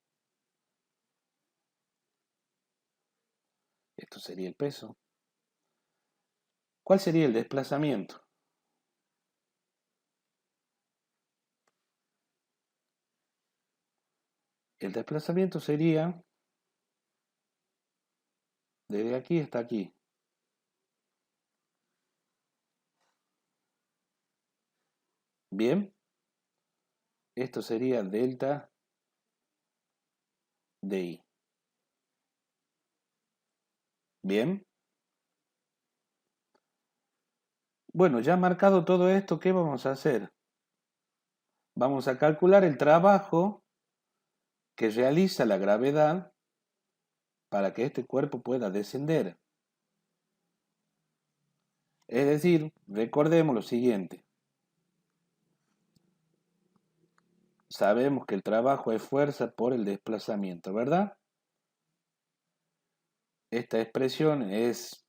Esto sería el peso. ¿Cuál sería el desplazamiento? El desplazamiento sería desde aquí hasta aquí. ¿Bien? Esto sería delta de I. ¿Bien? Bueno, ya marcado todo esto, ¿qué vamos a hacer? Vamos a calcular el trabajo que realiza la gravedad para que este cuerpo pueda descender. Es decir, recordemos lo siguiente. Sabemos que el trabajo es fuerza por el desplazamiento, ¿verdad? Esta expresión es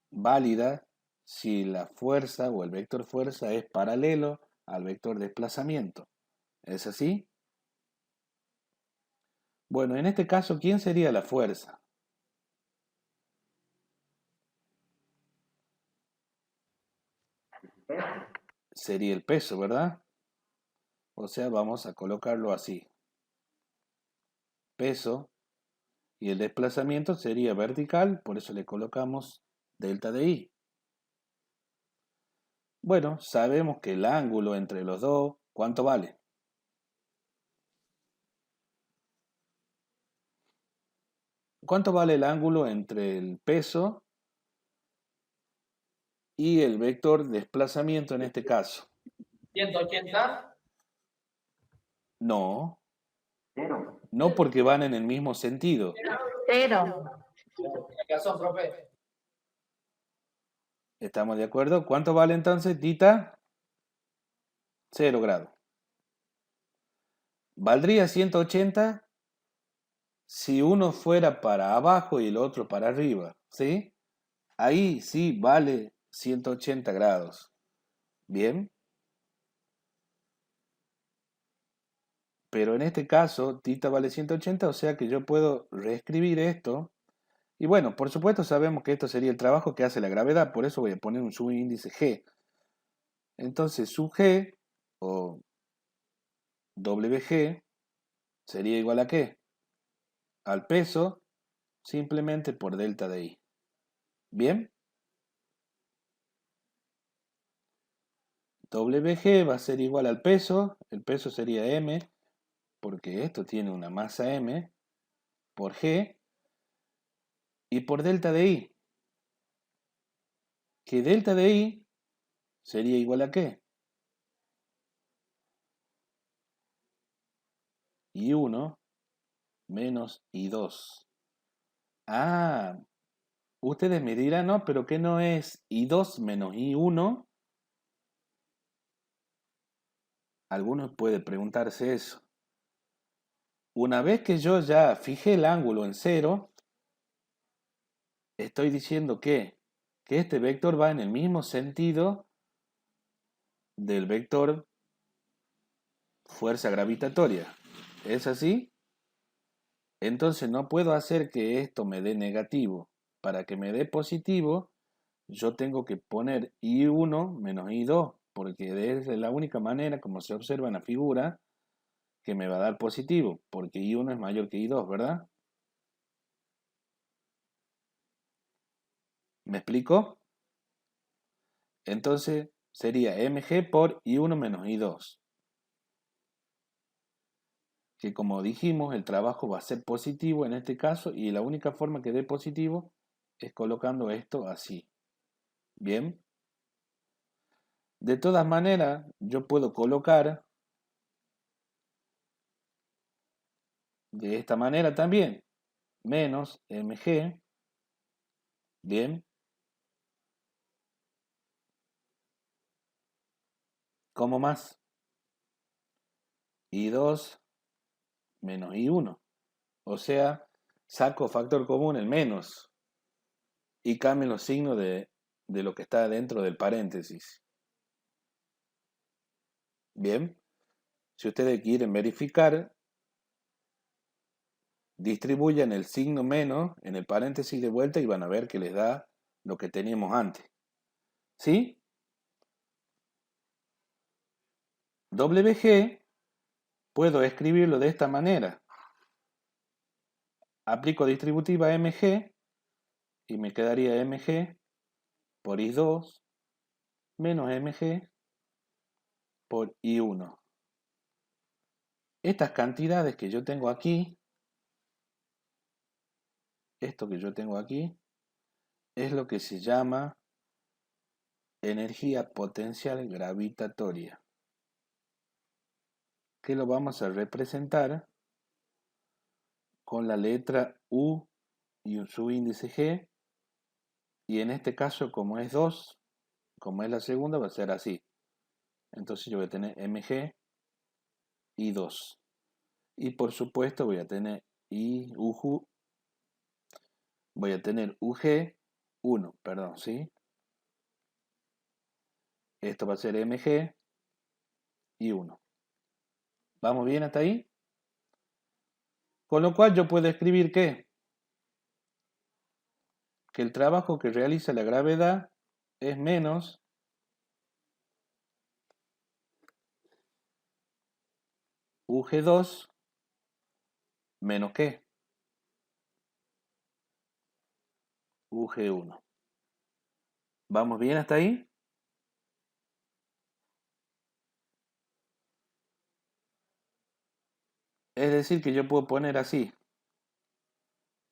válida si la fuerza o el vector fuerza es paralelo al vector desplazamiento. ¿Es así? Bueno, en este caso, ¿quién sería la fuerza? Sería el peso, ¿verdad? O sea, vamos a colocarlo así. Peso y el desplazamiento sería vertical, por eso le colocamos delta de I. Bueno, sabemos que el ángulo entre los dos, ¿cuánto vale? ¿Cuánto vale el ángulo entre el peso y el vector desplazamiento en este caso? 180. No, Cero. no porque van en el mismo sentido. Cero. Tiene razón, profe. ¿Estamos de acuerdo? ¿Cuánto vale entonces, tita? 0 grados. ¿Valdría 180 si uno fuera para abajo y el otro para arriba? ¿Sí? Ahí sí vale 180 grados. ¿Bien? Pero en este caso, tita vale 180, o sea que yo puedo reescribir esto. Y bueno, por supuesto sabemos que esto sería el trabajo que hace la gravedad, por eso voy a poner un subíndice G. Entonces, su G o WG sería igual a ¿qué? Al peso simplemente por delta de I. ¿Bien? WG va a ser igual al peso, el peso sería M, porque esto tiene una masa M, por G, y por delta de I, que delta de I sería igual a ¿qué? I1 menos I2. Ah, ustedes me dirán, no, pero ¿qué no es I2 menos I1? Algunos pueden preguntarse eso. Una vez que yo ya fijé el ángulo en 0, estoy diciendo que este vector va en el mismo sentido del vector fuerza gravitatoria. ¿Es así? Entonces no puedo hacer que esto me dé negativo. Para que me dé positivo, yo tengo que poner I1 menos I2, porque es la única manera, como se observa en la figura, que me va a dar positivo, porque I1 es mayor que I2, ¿verdad? ¿Me explico? Entonces sería mg por I1 menos I2. Que como dijimos, el trabajo va a ser positivo en este caso y la única forma que dé positivo es colocando esto así. ¿Bien? De todas maneras, yo puedo colocar de esta manera también. Menos mg. Bien. ¿Cómo más? I2 menos I1. O sea, saco factor común el menos y cambio los signos de lo que está dentro del paréntesis. Bien. Si ustedes quieren verificar, distribuyan el signo menos en el paréntesis de vuelta y van a ver que les da lo que teníamos antes. ¿Sí? WG puedo escribirlo de esta manera. Aplico distributiva MG y me quedaría MG por I2 menos MG por I1. Estas cantidades que yo tengo aquí, esto que yo tengo aquí, es lo que se llama energía potencial gravitatoria, que lo vamos a representar con la letra U y un subíndice G, y en este caso como es 2, como es la segunda, va a ser así. Entonces yo voy a tener MG y 2. Y por supuesto voy a tener UG 1, perdón, ¿sí? Esto va a ser MG y 1. ¿Vamos bien hasta ahí? Con lo cual yo puedo escribir que el trabajo que realiza la gravedad es menos UG2 menos ¿qué? UG1. ¿Vamos bien hasta ahí? Es decir, que yo puedo poner así,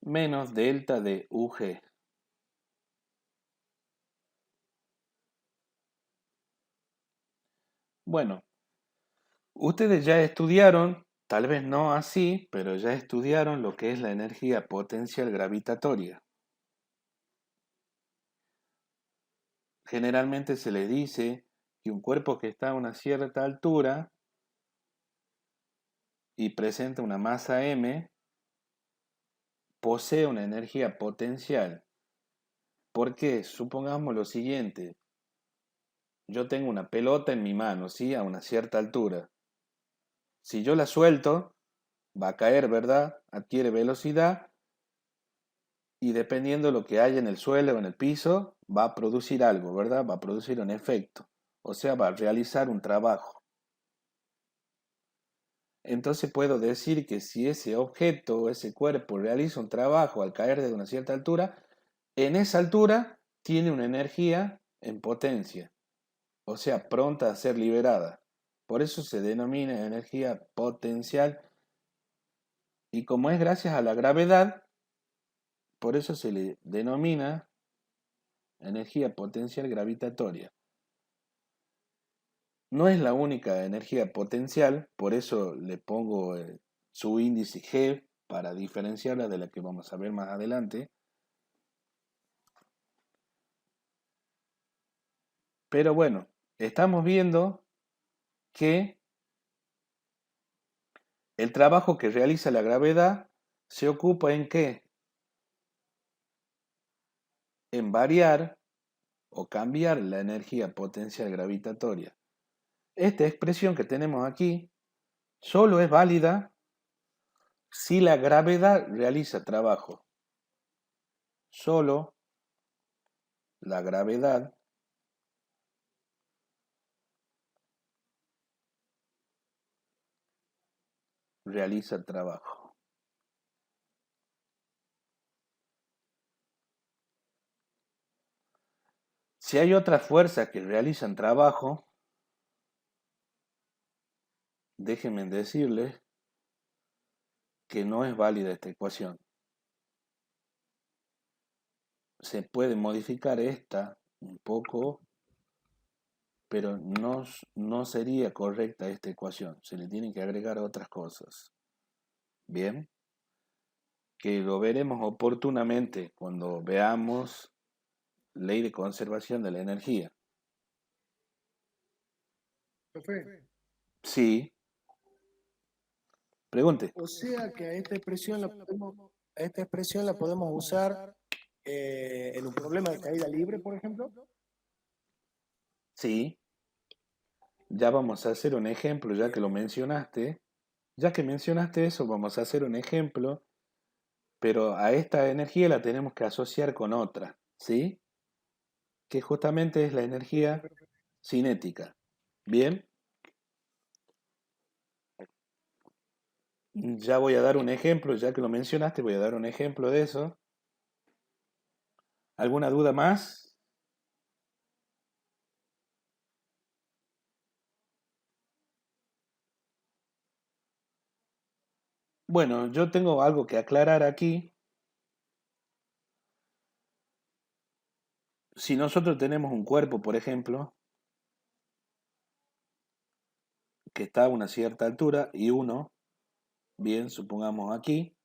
menos delta de UG. Bueno, ustedes ya estudiaron, tal vez no así, pero ya estudiaron lo que es la energía potencial gravitatoria. Generalmente se les dice que un cuerpo que está a una cierta altura y presenta una masa m, posee una energía potencial. ¿Por qué? Supongamos lo siguiente. Yo tengo una pelota en mi mano, ¿sí? A una cierta altura. Si yo la suelto, va a caer, ¿verdad? Adquiere velocidad y dependiendo de lo que haya en el suelo o en el piso, va a producir algo, ¿verdad? Va a producir un efecto. O sea, va a realizar un trabajo. Entonces puedo decir que si ese objeto o ese cuerpo realiza un trabajo al caer desde una cierta altura, en esa altura tiene una energía en potencia, o sea, pronta a ser liberada. Por eso se denomina energía potencial y como es gracias a la gravedad, por eso se le denomina energía potencial gravitatoria. No es la única energía potencial, por eso le pongo su índice G para diferenciarla de la que vamos a ver más adelante. Pero bueno, estamos viendo que el trabajo que realiza la gravedad se ocupa en ¿qué? En variar o cambiar la energía potencial gravitatoria. Esta expresión que tenemos aquí solo es válida si la gravedad realiza trabajo. Solo la gravedad realiza trabajo. Si hay otras fuerzas que realizan trabajo, déjenme decirles que no es válida esta ecuación. Se puede modificar esta un poco, pero no sería correcta esta ecuación. Se le tienen que agregar otras cosas. Bien, que lo veremos oportunamente cuando veamos ley de conservación de la energía. Profe, Sí, pregunte. o sea que a esta expresión la podemos usar en un problema de caída libre, por ejemplo. Sí, ya vamos a hacer un ejemplo, ya que lo mencionaste. Ya que mencionaste eso, vamos a hacer un ejemplo, pero a esta energía la tenemos que asociar con otra, ¿sí? Que justamente es la Sí, energía profe. cinética. Bien, ya voy a dar un ejemplo, ya que lo mencionaste, voy a dar un ejemplo de eso. ¿Alguna duda más? Bueno, yo tengo algo que aclarar aquí. Si nosotros tenemos un cuerpo, por ejemplo, que está a una cierta altura y uno, bien, supongamos aquí,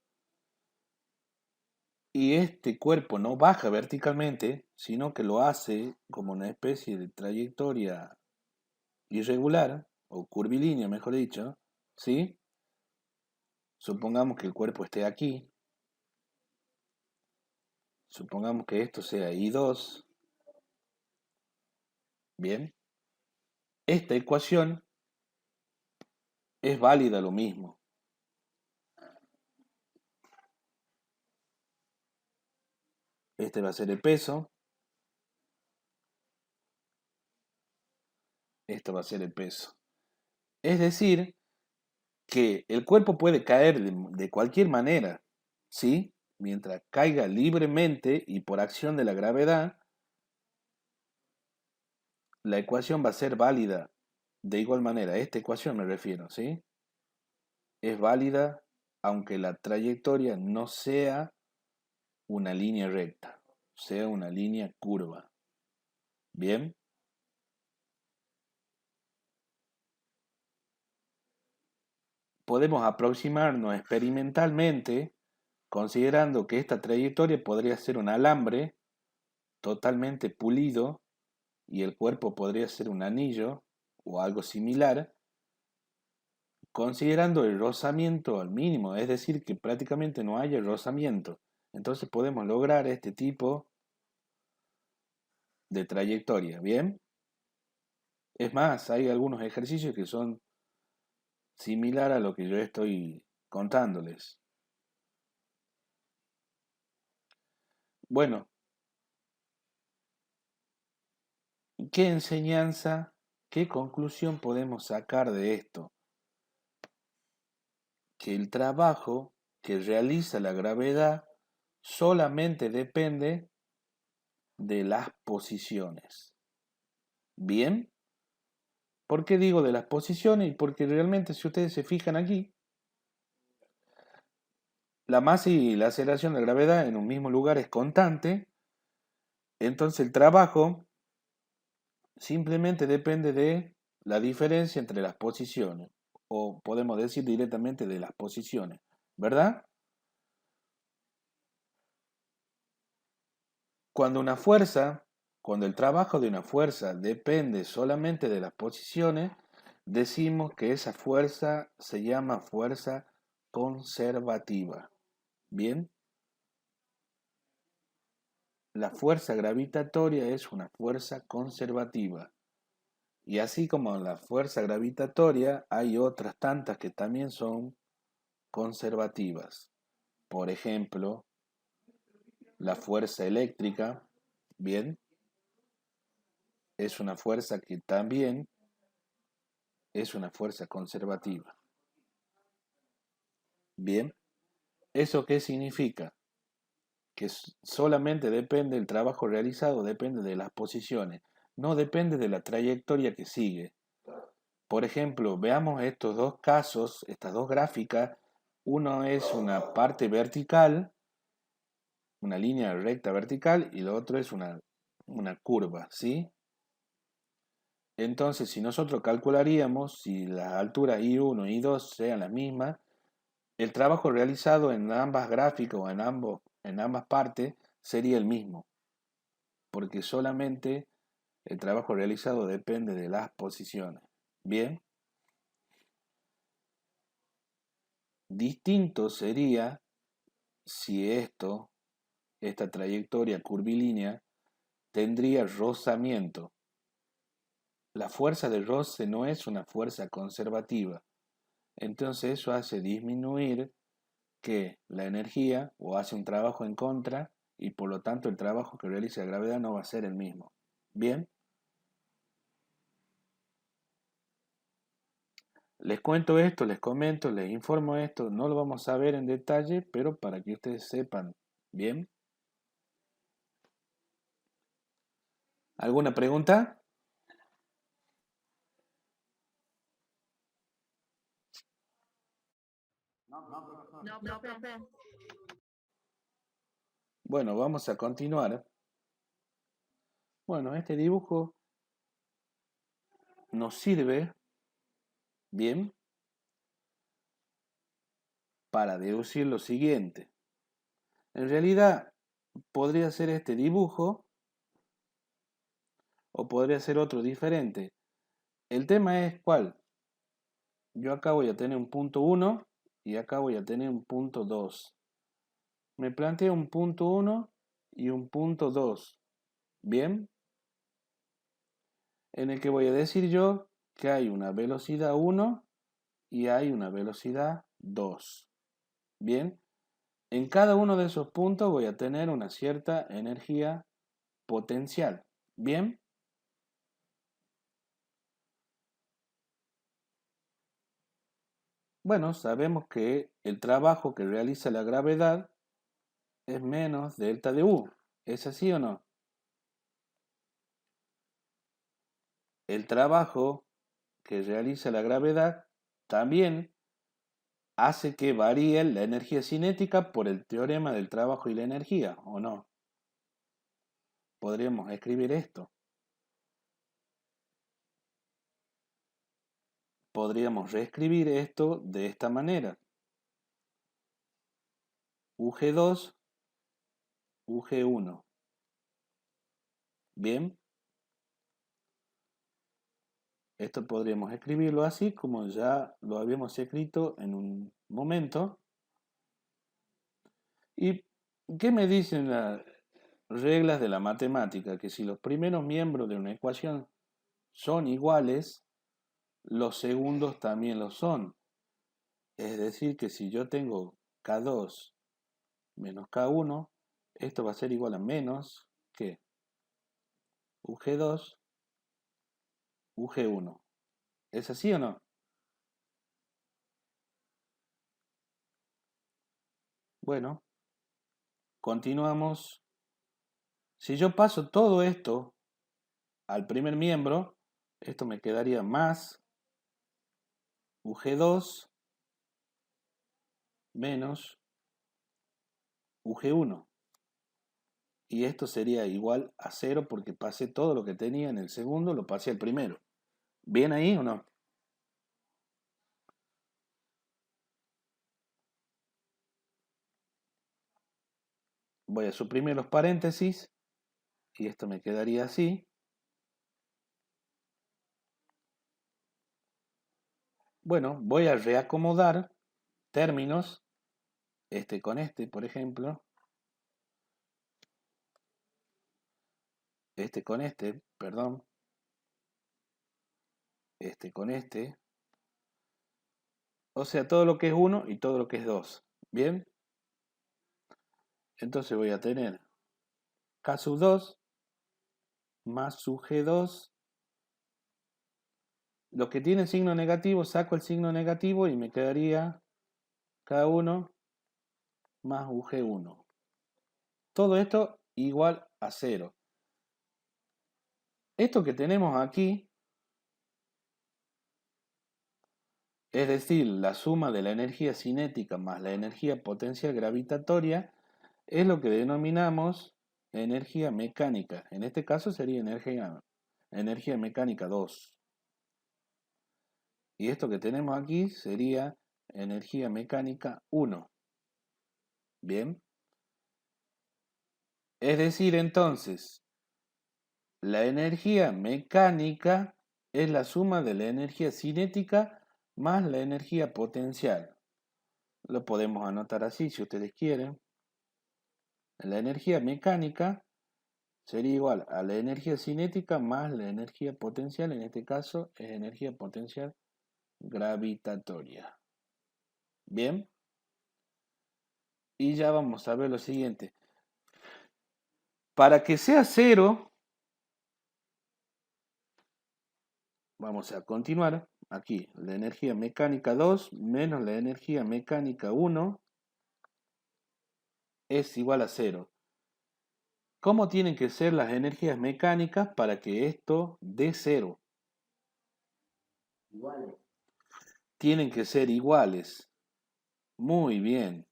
y este cuerpo no baja verticalmente, sino que lo hace como una especie de trayectoria irregular, o curvilínea, mejor dicho, ¿sí? Supongamos que el cuerpo esté aquí, supongamos que esto sea I2, bien, esta ecuación es válida lo mismo. Este va a ser el peso, esto va a ser el peso. Es decir, que el cuerpo puede caer de cualquier manera, ¿sí? Mientras caiga libremente y por acción de la gravedad, la ecuación va a ser válida de igual manera. Esta ecuación me refiero, ¿sí? Es válida aunque la trayectoria no sea una línea recta, sea una línea curva. Bien, podemos aproximarnos experimentalmente considerando que esta trayectoria podría ser un alambre totalmente pulido y el cuerpo podría ser un anillo o algo similar, considerando el rozamiento al mínimo, es decir, que prácticamente no haya rozamiento. Entonces podemos lograr este tipo de trayectoria, ¿bien? Es más, hay algunos ejercicios que son similar a lo que yo estoy contándoles. Bueno, ¿qué enseñanza, qué conclusión podemos sacar de esto? Que el trabajo que realiza la gravedad solamente depende de las posiciones. ¿Bien? ¿Por qué digo de las posiciones? Porque realmente si ustedes se fijan aquí, la masa y la aceleración de la gravedad en un mismo lugar es constante, entonces el trabajo simplemente depende de la diferencia entre las posiciones, o podemos decir directamente de las posiciones, ¿verdad? Cuando una fuerza, cuando el trabajo de una fuerza depende solamente de las posiciones, decimos que esa fuerza se llama fuerza conservativa. Bien, la fuerza gravitatoria es una fuerza conservativa. Y así como la fuerza gravitatoria, hay otras tantas que también son conservativas. Por ejemplo, la fuerza eléctrica, bien, es una fuerza que también es una fuerza conservativa. Bien, ¿eso qué significa? Que solamente depende del trabajo realizado, depende de las posiciones, no depende de la trayectoria que sigue. Por ejemplo, veamos estos dos casos, estas dos gráficas. Uno es una parte vertical, una línea recta vertical, y lo otro es una curva, ¿sí? Entonces, si nosotros calcularíamos, si las alturas I1 y I2 sean las mismas, el trabajo realizado en ambas gráficas o en ambas partes sería el mismo, porque solamente el trabajo realizado depende de las posiciones. Bien. Distinto sería si esta trayectoria curvilínea, tendría rozamiento. La fuerza de roce no es una fuerza conservativa. Entonces eso hace disminuir que la energía o hace un trabajo en contra y por lo tanto el trabajo que realiza la gravedad no va a ser el mismo. Bien. Les cuento esto, les comento, les informo esto, no lo vamos a ver en detalle, pero para que ustedes sepan. Bien. ¿Alguna pregunta? No, profe. Bueno, vamos a continuar. Bueno, este dibujo nos sirve, bien, para deducir lo siguiente. En realidad, podría ser este dibujo o podría ser otro diferente. El tema es cuál. Yo acá voy a tener un punto 1 y acá voy a tener un punto 2. Me planteo un punto 1 y un punto 2. Bien. En el que voy a decir yo que hay una velocidad 1 y hay una velocidad 2. Bien. En cada uno de esos puntos voy a tener una cierta energía potencial. Bien. Bueno, sabemos que el trabajo que realiza la gravedad es menos delta de U. ¿Es así o no? El trabajo que realiza la gravedad también hace que varíe la energía cinética por el teorema del trabajo y la energía, ¿o no? Podríamos escribir esto. Podríamos reescribir esto de esta manera. UG2, UG1. Bien. Esto podríamos escribirlo así como ya lo habíamos escrito en un momento. ¿Y qué me dicen las reglas de la matemática? Que si los primeros miembros de una ecuación son iguales, los segundos también lo son. Es decir, que si yo tengo K2 menos K1, esto va a ser igual a menos que UG2, UG1. ¿Es así o no? Bueno, continuamos. Si yo paso todo esto al primer miembro, esto me quedaría más UG2 menos UG1. Y esto sería igual a 0 porque pasé todo lo que tenía en el segundo, lo pasé al primero. ¿Bien ahí o no? Voy a suprimir los paréntesis y esto me quedaría así. Bueno, voy a reacomodar términos, este con este, por ejemplo, este con este, perdón, este con este, o sea, todo lo que es 1 y todo lo que es 2, ¿bien? Entonces voy a tener K sub 2 más sub G2. Los que tienen signo negativo, saco el signo negativo y me quedaría K1 más UG1. Todo esto igual a 0. Esto que tenemos aquí, es decir, la suma de la energía cinética más la energía potencial gravitatoria, es lo que denominamos energía mecánica. En este caso sería energía mecánica 2. Y esto que tenemos aquí sería energía mecánica 1. Bien. Es decir, entonces, la energía mecánica es la suma de la energía cinética más la energía potencial. Lo podemos anotar así si ustedes quieren. La energía mecánica sería igual a la energía cinética más la energía potencial. En este caso es energía potencial gravitatoria. Bien. Y ya vamos a ver lo siguiente. Para que sea cero, vamos a continuar. Aquí, la energía mecánica 2 menos la energía mecánica 1 es igual a 0. ¿Cómo tienen que ser las energías mecánicas para que esto dé 0? Iguales. Tienen que ser iguales. Muy bien.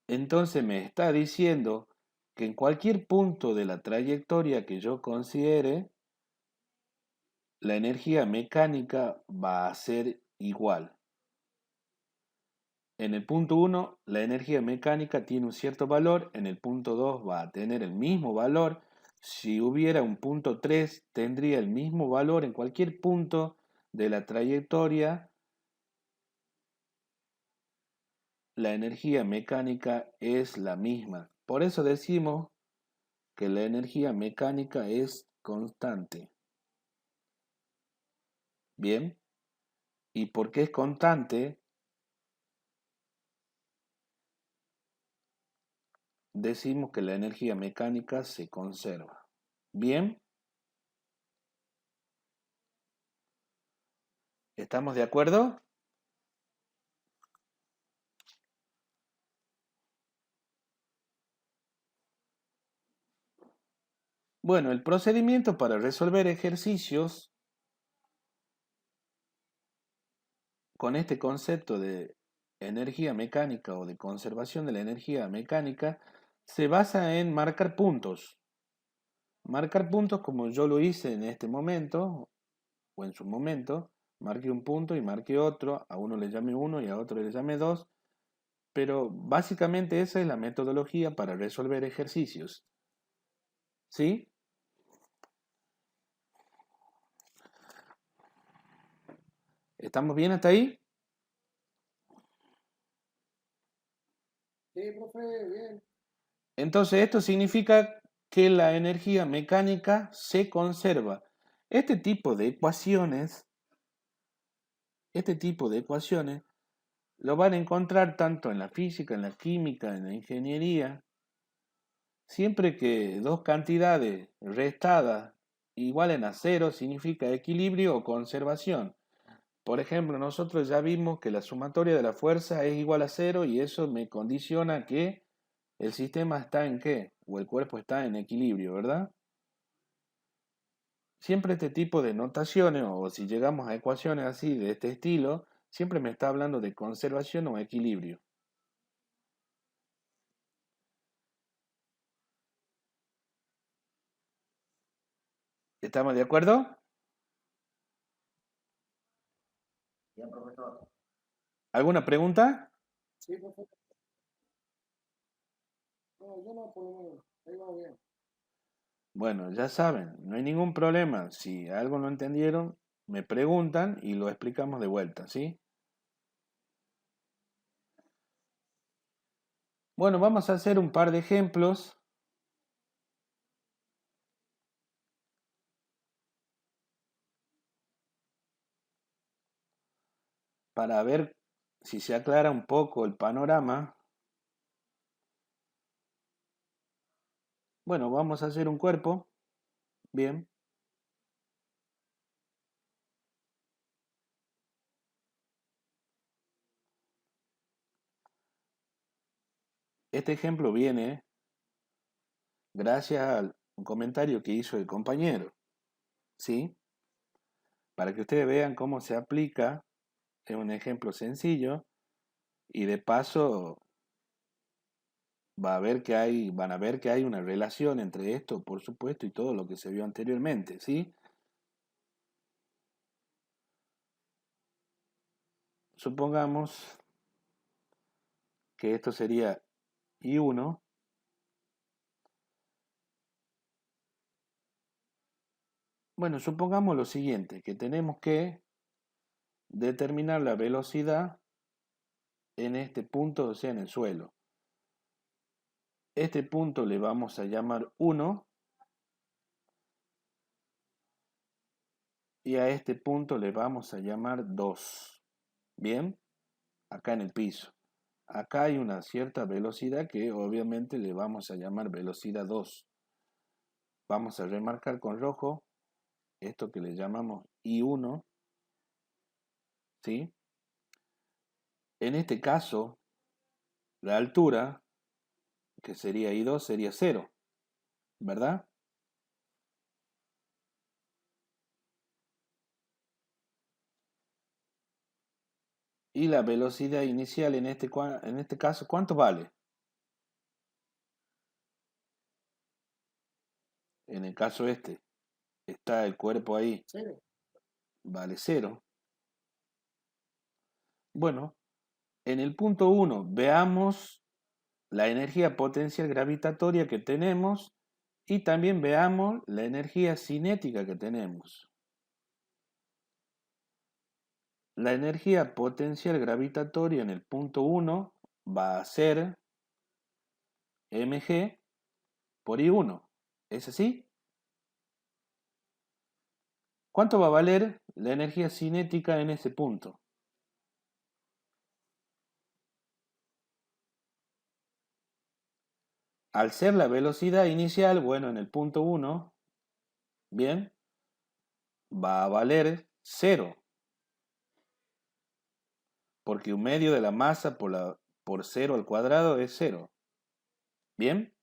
Entonces me está diciendo que en cualquier punto de la trayectoria que yo considere, la energía mecánica va a ser igual. En el punto 1, la energía mecánica tiene un cierto valor, en el punto 2 va a tener el mismo valor. Si hubiera un punto 3, tendría el mismo valor en cualquier punto de la trayectoria. La energía mecánica es la misma. Por eso decimos que la energía mecánica es constante. Bien, ¿y por qué es constante? Decimos que la energía mecánica se conserva. Bien, ¿estamos de acuerdo? Bueno, el procedimiento para resolver ejercicios con este concepto de energía mecánica o de conservación de la energía mecánica se basa en marcar puntos. Marcar puntos como yo lo hice en este momento o en su momento. Marqué un punto y marqué otro. A uno le llame 1 y a otro le llame 2. Pero básicamente esa es la metodología para resolver ejercicios. ¿Sí? ¿Estamos bien hasta ahí? Sí, profe, bien. Entonces esto significa que la energía mecánica se conserva. Este tipo de ecuaciones lo van a encontrar tanto en la física, en la química, en la ingeniería. Siempre que dos cantidades restadas igualen a cero significa equilibrio o conservación. Por ejemplo, nosotros ya vimos que la sumatoria de la fuerza es igual a cero y eso me condiciona que el sistema está en qué, o el cuerpo está en equilibrio, ¿verdad? Siempre este tipo de notaciones, o si llegamos a ecuaciones así de este estilo, siempre me está hablando de conservación o equilibrio. ¿Estamos de acuerdo? Ya, profesor. ¿Alguna pregunta? Sí, profe. No, yo no, por lo menos. Ahí va bien. Bueno, ya saben, no hay ningún problema. Si algo no entendieron, me preguntan y lo explicamos de vuelta, ¿sí? Bueno, vamos a hacer un par de ejemplos. Para ver si se aclara un poco el panorama. Bueno, vamos a hacer un cuerpo. Bien. Este ejemplo viene gracias a un comentario que hizo el compañero. ¿Sí? Para que ustedes vean cómo se aplica. Es un ejemplo sencillo. Y de paso van a ver que hay una relación entre esto, por supuesto, y todo lo que se vio anteriormente, ¿sí? supongamos que esto sería I1. Bueno, supongamos lo siguiente, que tenemos que determinar la velocidad en este punto, o sea, en el suelo. Este punto le vamos a llamar 1 y a este punto le vamos a llamar 2. Bien, acá en el piso. Acá hay una cierta velocidad que obviamente le vamos a llamar velocidad 2. Vamos a remarcar con rojo esto que le llamamos I1, ¿sí? En este caso, la altura, que sería I2, sería 0, ¿verdad? Y la velocidad inicial en este caso, ¿cuánto vale? En el caso este, está el cuerpo ahí, Cero. vale 0. Bueno, en el punto 1 veamos la energía potencial gravitatoria que tenemos y también veamos la energía cinética que tenemos. La energía potencial gravitatoria en el punto 1 va a ser mg por I1. ¿Es así? ¿Cuánto va a valer la energía cinética en ese punto? Al ser la velocidad inicial, bueno, en el punto 1, bien, va a valer 0. Porque un medio de la masa por 0 al cuadrado es 0. ¿Bien?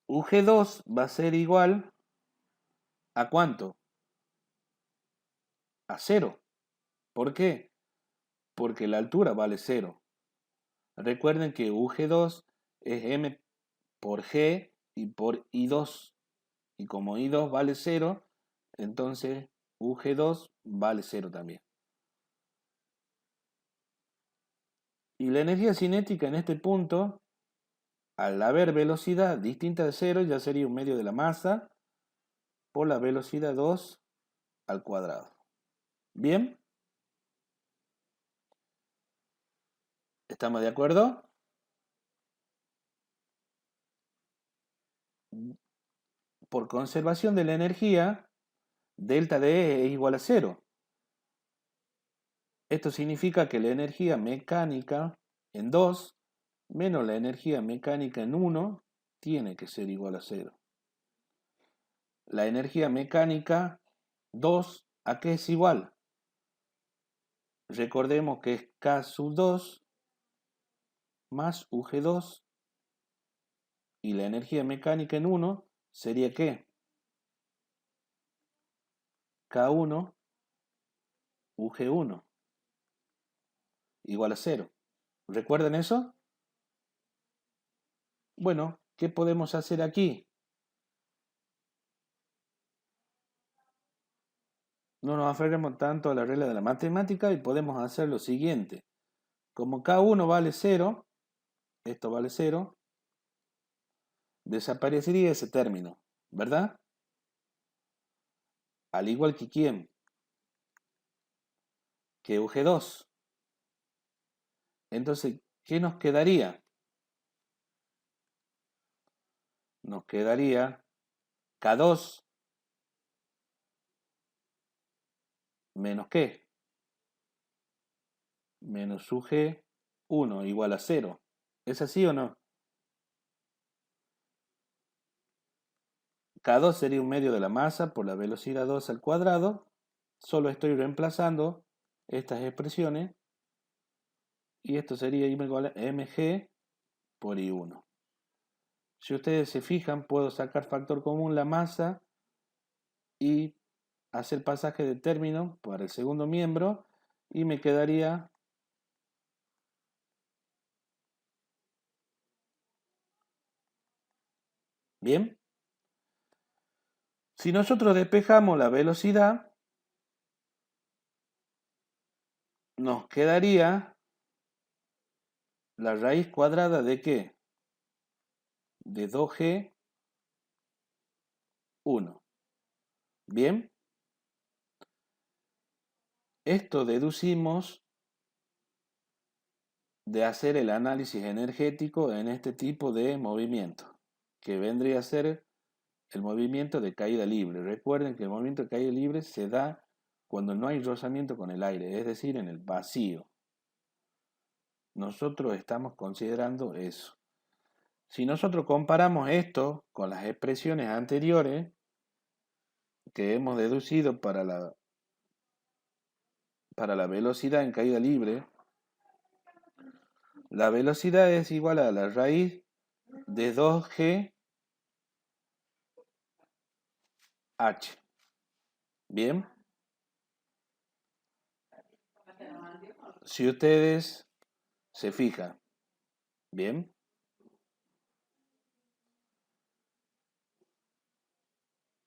UG2 va a ser igual ¿a cuánto? A 0. ¿Por qué? Porque la altura vale 0. Recuerden que UG2 es M por G y por I2. Y como I2 vale 0, entonces UG2 vale 0 también. Y la energía cinética en este punto, al haber velocidad distinta de 0, ya sería un medio de la masa por la velocidad 2 al cuadrado. ¿Bien? ¿Estamos de acuerdo? Por conservación de la energía, delta de E es igual a 0. Esto significa que la energía mecánica en 2 menos la energía mecánica en 1 tiene que ser igual a 0. La energía mecánica 2, ¿a qué es igual? Recordemos que es K sub 2 más UG2 y la energía mecánica en 1 sería ¿qué? K1 UG1 igual a 0. ¿Recuerdan eso? Bueno, ¿qué podemos hacer aquí? No nos aferremos tanto a la regla de la matemática y podemos hacer lo siguiente. Como K1 vale 0, esto vale 0, desaparecería ese término, ¿verdad? Al igual que ¿quién? Que UG2. Entonces, ¿qué nos quedaría? Nos quedaría K2 menos ¿qué? Menos UG1 igual a 0. ¿Es así o no? K2 sería un medio de la masa por la velocidad 2 al cuadrado. Solo estoy reemplazando estas expresiones. Y esto sería igual a mg por I1. Si ustedes se fijan, puedo sacar factor común la masa y hacer pasaje de término para el segundo miembro y me quedaría bien. Si nosotros despejamos la velocidad, nos quedaría la raíz cuadrada de ¿qué? De 2G 1. Bien, esto deducimos de hacer el análisis energético en este tipo de movimiento, que vendría a ser el movimiento de caída libre. Recuerden que el movimiento de caída libre se da cuando no hay rozamiento con el aire, es decir, en el vacío. Nosotros estamos considerando eso. Si nosotros comparamos esto con las expresiones anteriores que hemos deducido para la velocidad en caída libre, la velocidad es igual a la raíz de 2G H. Bien. Si ustedes se fijan, bien.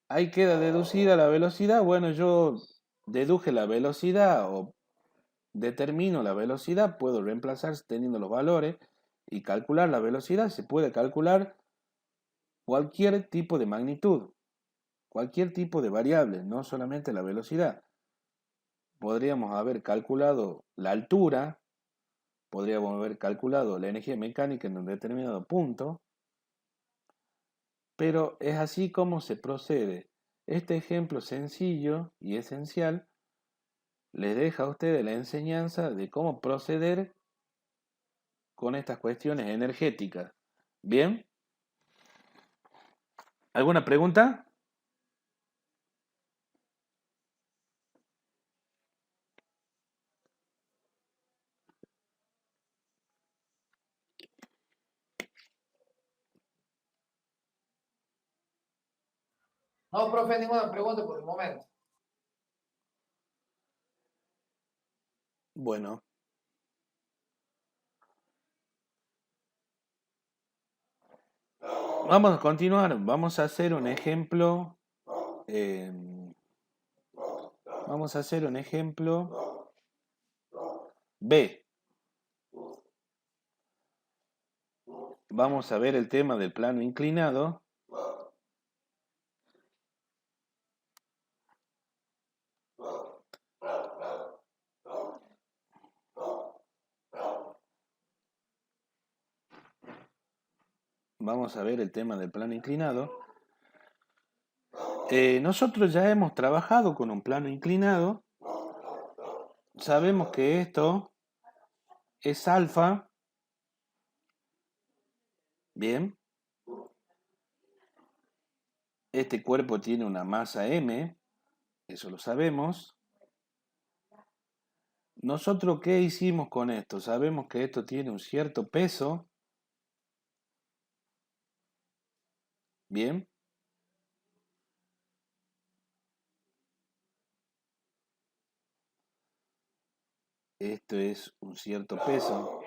Ahí queda deducida la velocidad. Bueno, yo deduje la velocidad o determino la velocidad, puedo reemplazar teniendo los valores y calcular la velocidad. Se puede calcular cualquier tipo de magnitud, cualquier tipo de variable, no solamente la velocidad. Podríamos haber calculado la altura, podríamos haber calculado la energía mecánica en un determinado punto, pero es así como se procede. Este ejemplo sencillo y esencial les deja a ustedes la enseñanza de cómo proceder con estas cuestiones energéticas. ¿Bien? ¿Alguna pregunta? No, profe, ninguna pregunta por el momento. Bueno. Vamos a continuar. Vamos a hacer un ejemplo. Vamos a hacer un ejemplo B. Vamos a ver el tema del plano inclinado. Vamos a ver el tema del plano inclinado. Nosotros ya hemos trabajado con un plano inclinado. Sabemos que esto es alfa. Bien. Este cuerpo tiene una masa m. Eso lo sabemos. ¿Nosotros qué hicimos con esto? Sabemos que esto tiene un cierto peso. Bien. Esto es un cierto peso.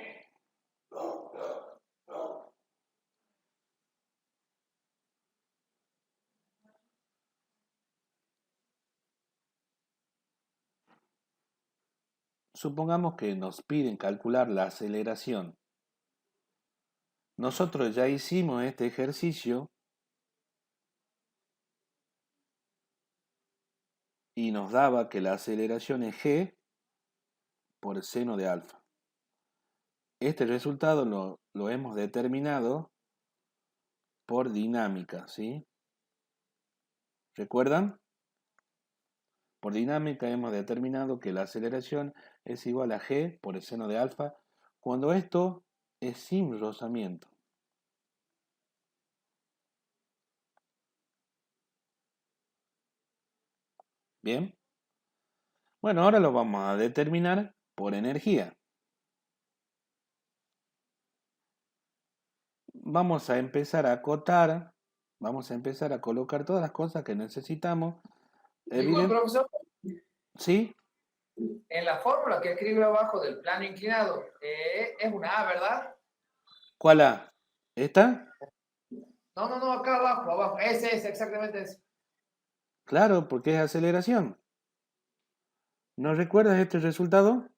Supongamos que nos piden calcular la aceleración. Nosotros ya hicimos este ejercicio y nos daba que la aceleración es g por seno de alfa. Este resultado lo hemos determinado por dinámica, ¿sí? ¿Recuerdan? Por dinámica hemos determinado que la aceleración es igual a g por el seno de alfa cuando esto es sin rozamiento. ¿Bien? Bueno, ahora lo vamos a determinar por energía. Vamos a empezar a acotar, vamos a empezar a colocar todas las cosas que necesitamos. Igual, profesor, ¿Sí? en la fórmula que escribe abajo del plano inclinado, es una A, ¿verdad? ¿Cuál A? ¿Esta? No, acá abajo. Ese es exactamente ese. Claro, porque es aceleración. ¿No recuerdas este resultado?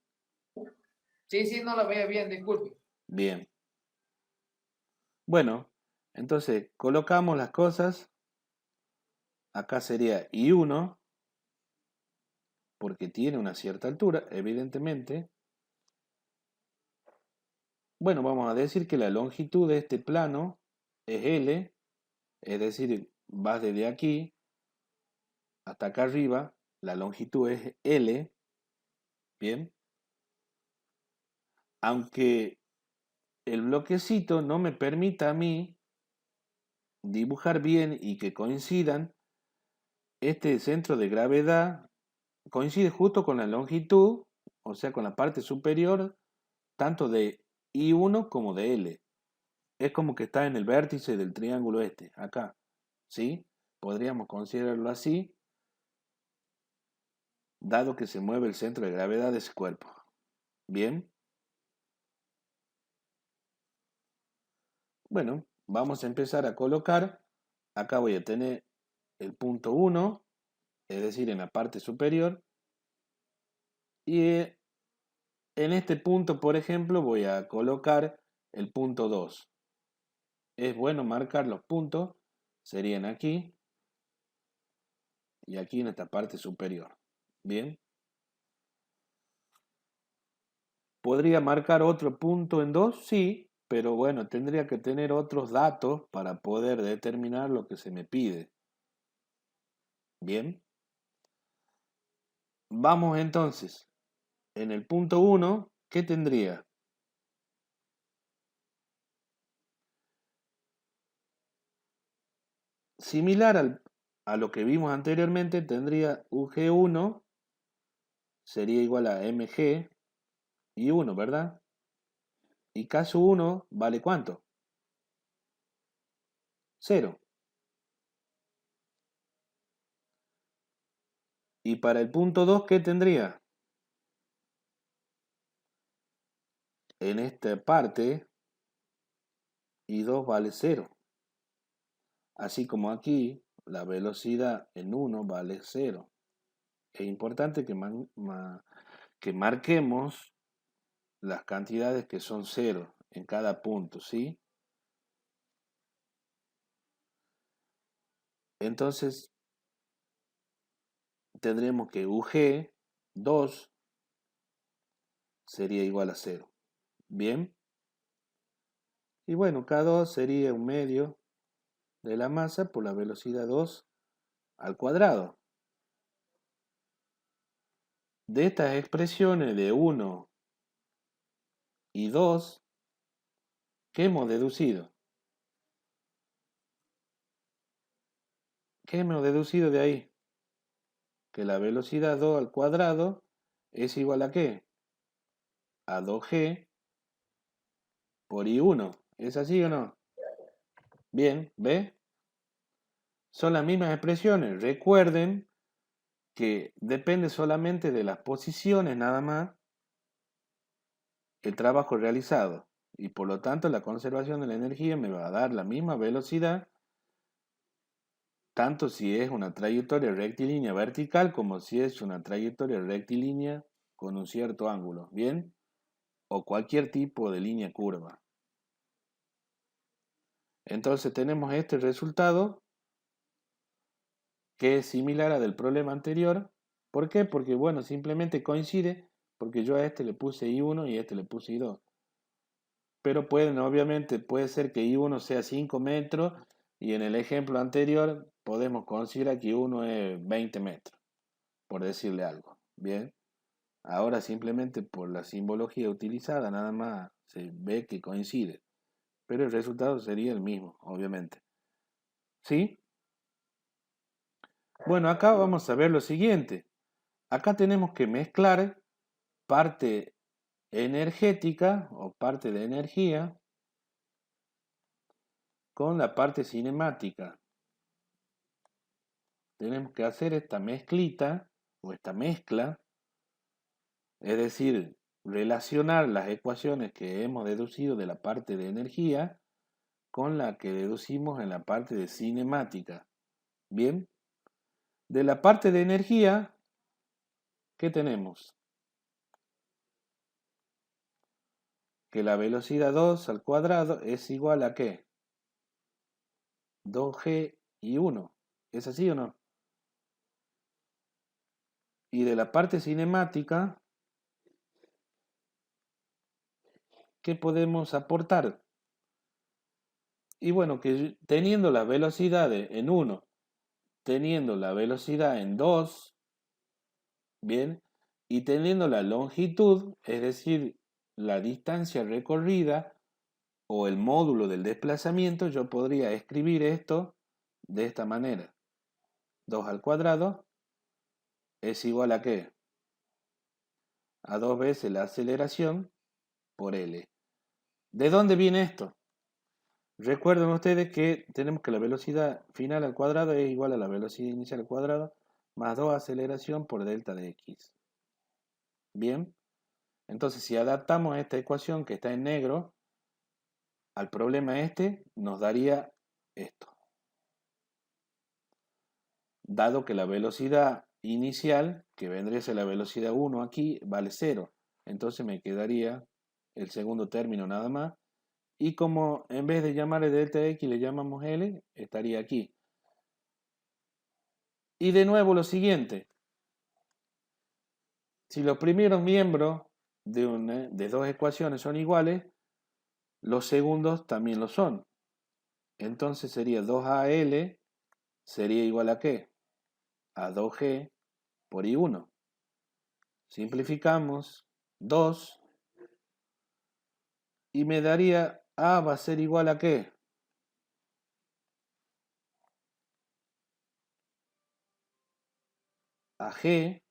Sí, sí, no lo veo bien, disculpe. Bien. Bueno, entonces colocamos las cosas. Acá sería I1, porque tiene una cierta altura, evidentemente. Bueno, vamos a decir que la longitud de este plano es L, es decir, vas desde aquí hasta acá arriba, la longitud es L, bien. Aunque el bloquecito no me permita a mí dibujar bien y que coincidan, este centro de gravedad coincide justo con la longitud, o sea, con la parte superior, tanto de I1 como de L. Es como que está en el vértice del triángulo este, acá, ¿sí? Podríamos considerarlo así, dado que se mueve el centro de gravedad de ese cuerpo. Bien. Bueno, vamos a empezar a colocar. Acá voy a tener el punto 1, es decir, en la parte superior. Y en este punto, por ejemplo, voy a colocar el punto 2. Es bueno marcar los puntos, serían aquí y aquí en esta parte superior. Bien. ¿Podría marcar otro punto en 2? Sí, pero bueno, tendría que tener otros datos para poder determinar lo que se me pide. Bien. Vamos entonces. En el punto 1, ¿qué tendría? Similar a lo que vimos anteriormente, tendría UG1, sería igual a MG y 1, ¿verdad? Y caso 1 vale ¿cuánto? 0. Y para el punto 2, ¿qué tendría? En esta parte, I2 vale 0. Así como aquí, la velocidad en 1 vale 0. Es importante que marquemos las cantidades que son 0 en cada punto, ¿sí? Entonces, tendremos que UG2 sería igual a 0. Bien. Y bueno, K2 sería un medio de la masa por la velocidad 2 al cuadrado. De estas expresiones de 1 y 2, ¿qué hemos deducido? ¿Qué hemos deducido de ahí? Que la velocidad 2 al cuadrado es igual a ¿qué? A 2G por I1. ¿Es así o no? Bien, ¿ve? Son las mismas expresiones. Recuerden que depende solamente de las posiciones nada más el trabajo realizado. Y por lo tanto la conservación de la energía me va a dar la misma velocidad, tanto si es una trayectoria rectilínea vertical como si es una trayectoria rectilínea con un cierto ángulo. ¿Bien? O cualquier tipo de línea curva. Entonces tenemos este resultado que es similar al del problema anterior. ¿Por qué? Porque, bueno, simplemente coincide, porque yo a este le puse I1 y a este le puse I2. Pero obviamente, puede ser que I1 sea 5 metros y en el ejemplo anterior podemos considerar que I1 es 20 metros, por decirle algo. Bien, ahora simplemente por la simbología utilizada nada más se ve que coincide, pero el resultado sería el mismo, obviamente. ¿Sí? Bueno, acá vamos a ver lo siguiente. Acá tenemos que mezclar parte energética o parte de energía con la parte cinemática. Tenemos que hacer esta mezclita o esta mezcla, es decir, relacionar las ecuaciones que hemos deducido de la parte de energía con la que deducimos en la parte de cinemática. Bien, de la parte de energía, ¿qué tenemos? que la velocidad 2 al cuadrado es igual a ¿qué? 2g y 1. ¿Es así o no? Y de la parte cinemática, ¿qué podemos aportar? Y bueno, que teniendo las velocidades en 1, teniendo la velocidad en 2, bien, y teniendo la longitud, es decir, la distancia recorrida o el módulo del desplazamiento, yo podría escribir esto de esta manera. 2 al cuadrado es igual a ¿qué? A 2 veces la aceleración por L. ¿De dónde viene esto? Recuerden ustedes que tenemos que la velocidad final al cuadrado es igual a la velocidad inicial al cuadrado más 2 aceleración por delta de x. Bien, entonces si adaptamos esta ecuación que está en negro al problema este, nos daría esto. Dado que la velocidad inicial, que vendría a ser la velocidad 1 aquí, vale 0. Entonces me quedaría el segundo término nada más. Y como en vez de llamarle delta x le llamamos L, estaría aquí. Y de nuevo lo siguiente. Si los primeros miembros de dos ecuaciones son iguales, los segundos también lo son. Entonces sería 2AL sería igual a ¿qué? A 2G por I1. Simplificamos 2 y me daría A va a ser igual a ¿qué? A G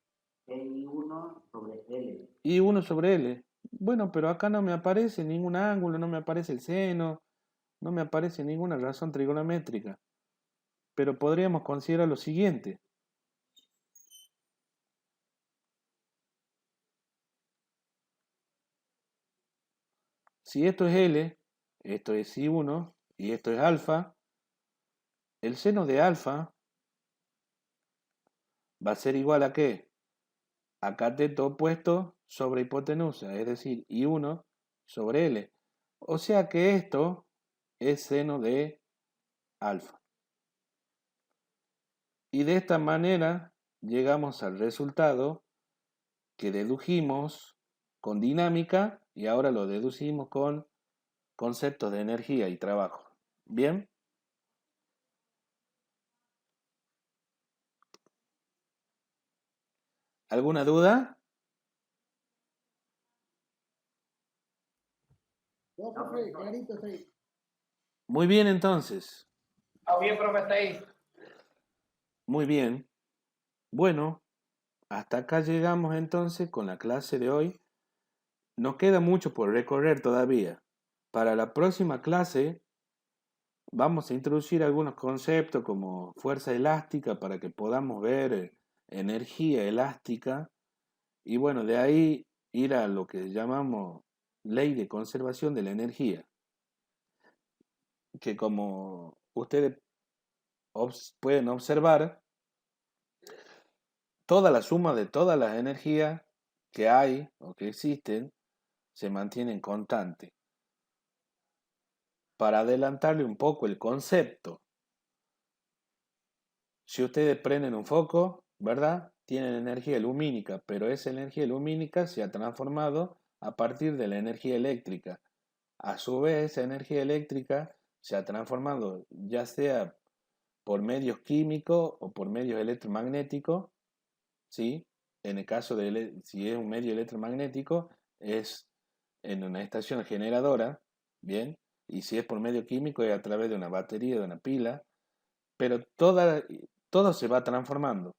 I1 sobre L. y 1 sobre L. Bueno, pero acá no me aparece ningún ángulo, no me aparece el seno, no me aparece ninguna razón trigonométrica. Pero podríamos considerar lo siguiente. Si esto es L, esto es I1 y esto es alfa, el seno de alfa va a ser igual a ¿qué? A cateto opuesto sobre hipotenusa, es decir, I1 sobre L. O sea que esto es seno de alfa. Y de esta manera llegamos al resultado que dedujimos con dinámica y ahora lo deducimos con conceptos de energía y trabajo. ¿Bien? ¿Alguna duda? No, profe, clarito está ahí. Muy bien entonces. Bien, profe, está ahí. Muy bien. Bueno, hasta acá llegamos entonces con la clase de hoy. Nos queda mucho por recorrer todavía. Para la próxima clase vamos a introducir algunos conceptos como fuerza elástica para que podamos ver energía elástica y bueno, de ahí ir a lo que llamamos ley de conservación de la energía, que como ustedes pueden observar, toda la suma de todas las energías que hay o que existen se mantienen constantes. Para adelantarle un poco el concepto, si ustedes prenden un foco, ¿verdad? Tienen energía lumínica, pero esa energía lumínica se ha transformado a partir de la energía eléctrica. A su vez, esa energía eléctrica se ha transformado ya sea por medios químicos o por medios electromagnéticos, ¿sí? En el caso de si es un medio electromagnético, es en una estación generadora, ¿bien? Y si es por medio químico, es a través de una batería, de una pila, pero todo se va transformando.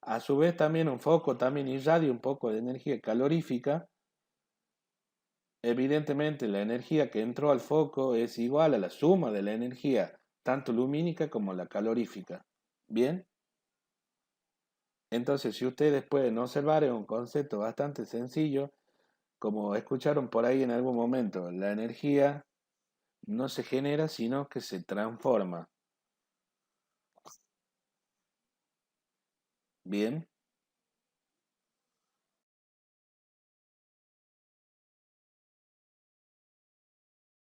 A su vez también un foco también irradia un poco de energía calorífica. Evidentemente la energía que entró al foco es igual a la suma de la energía tanto lumínica como la calorífica. ¿Bien? Entonces si ustedes pueden observar es un concepto bastante sencillo, como escucharon por ahí en algún momento, la energía no se genera sino que se transforma. Bien.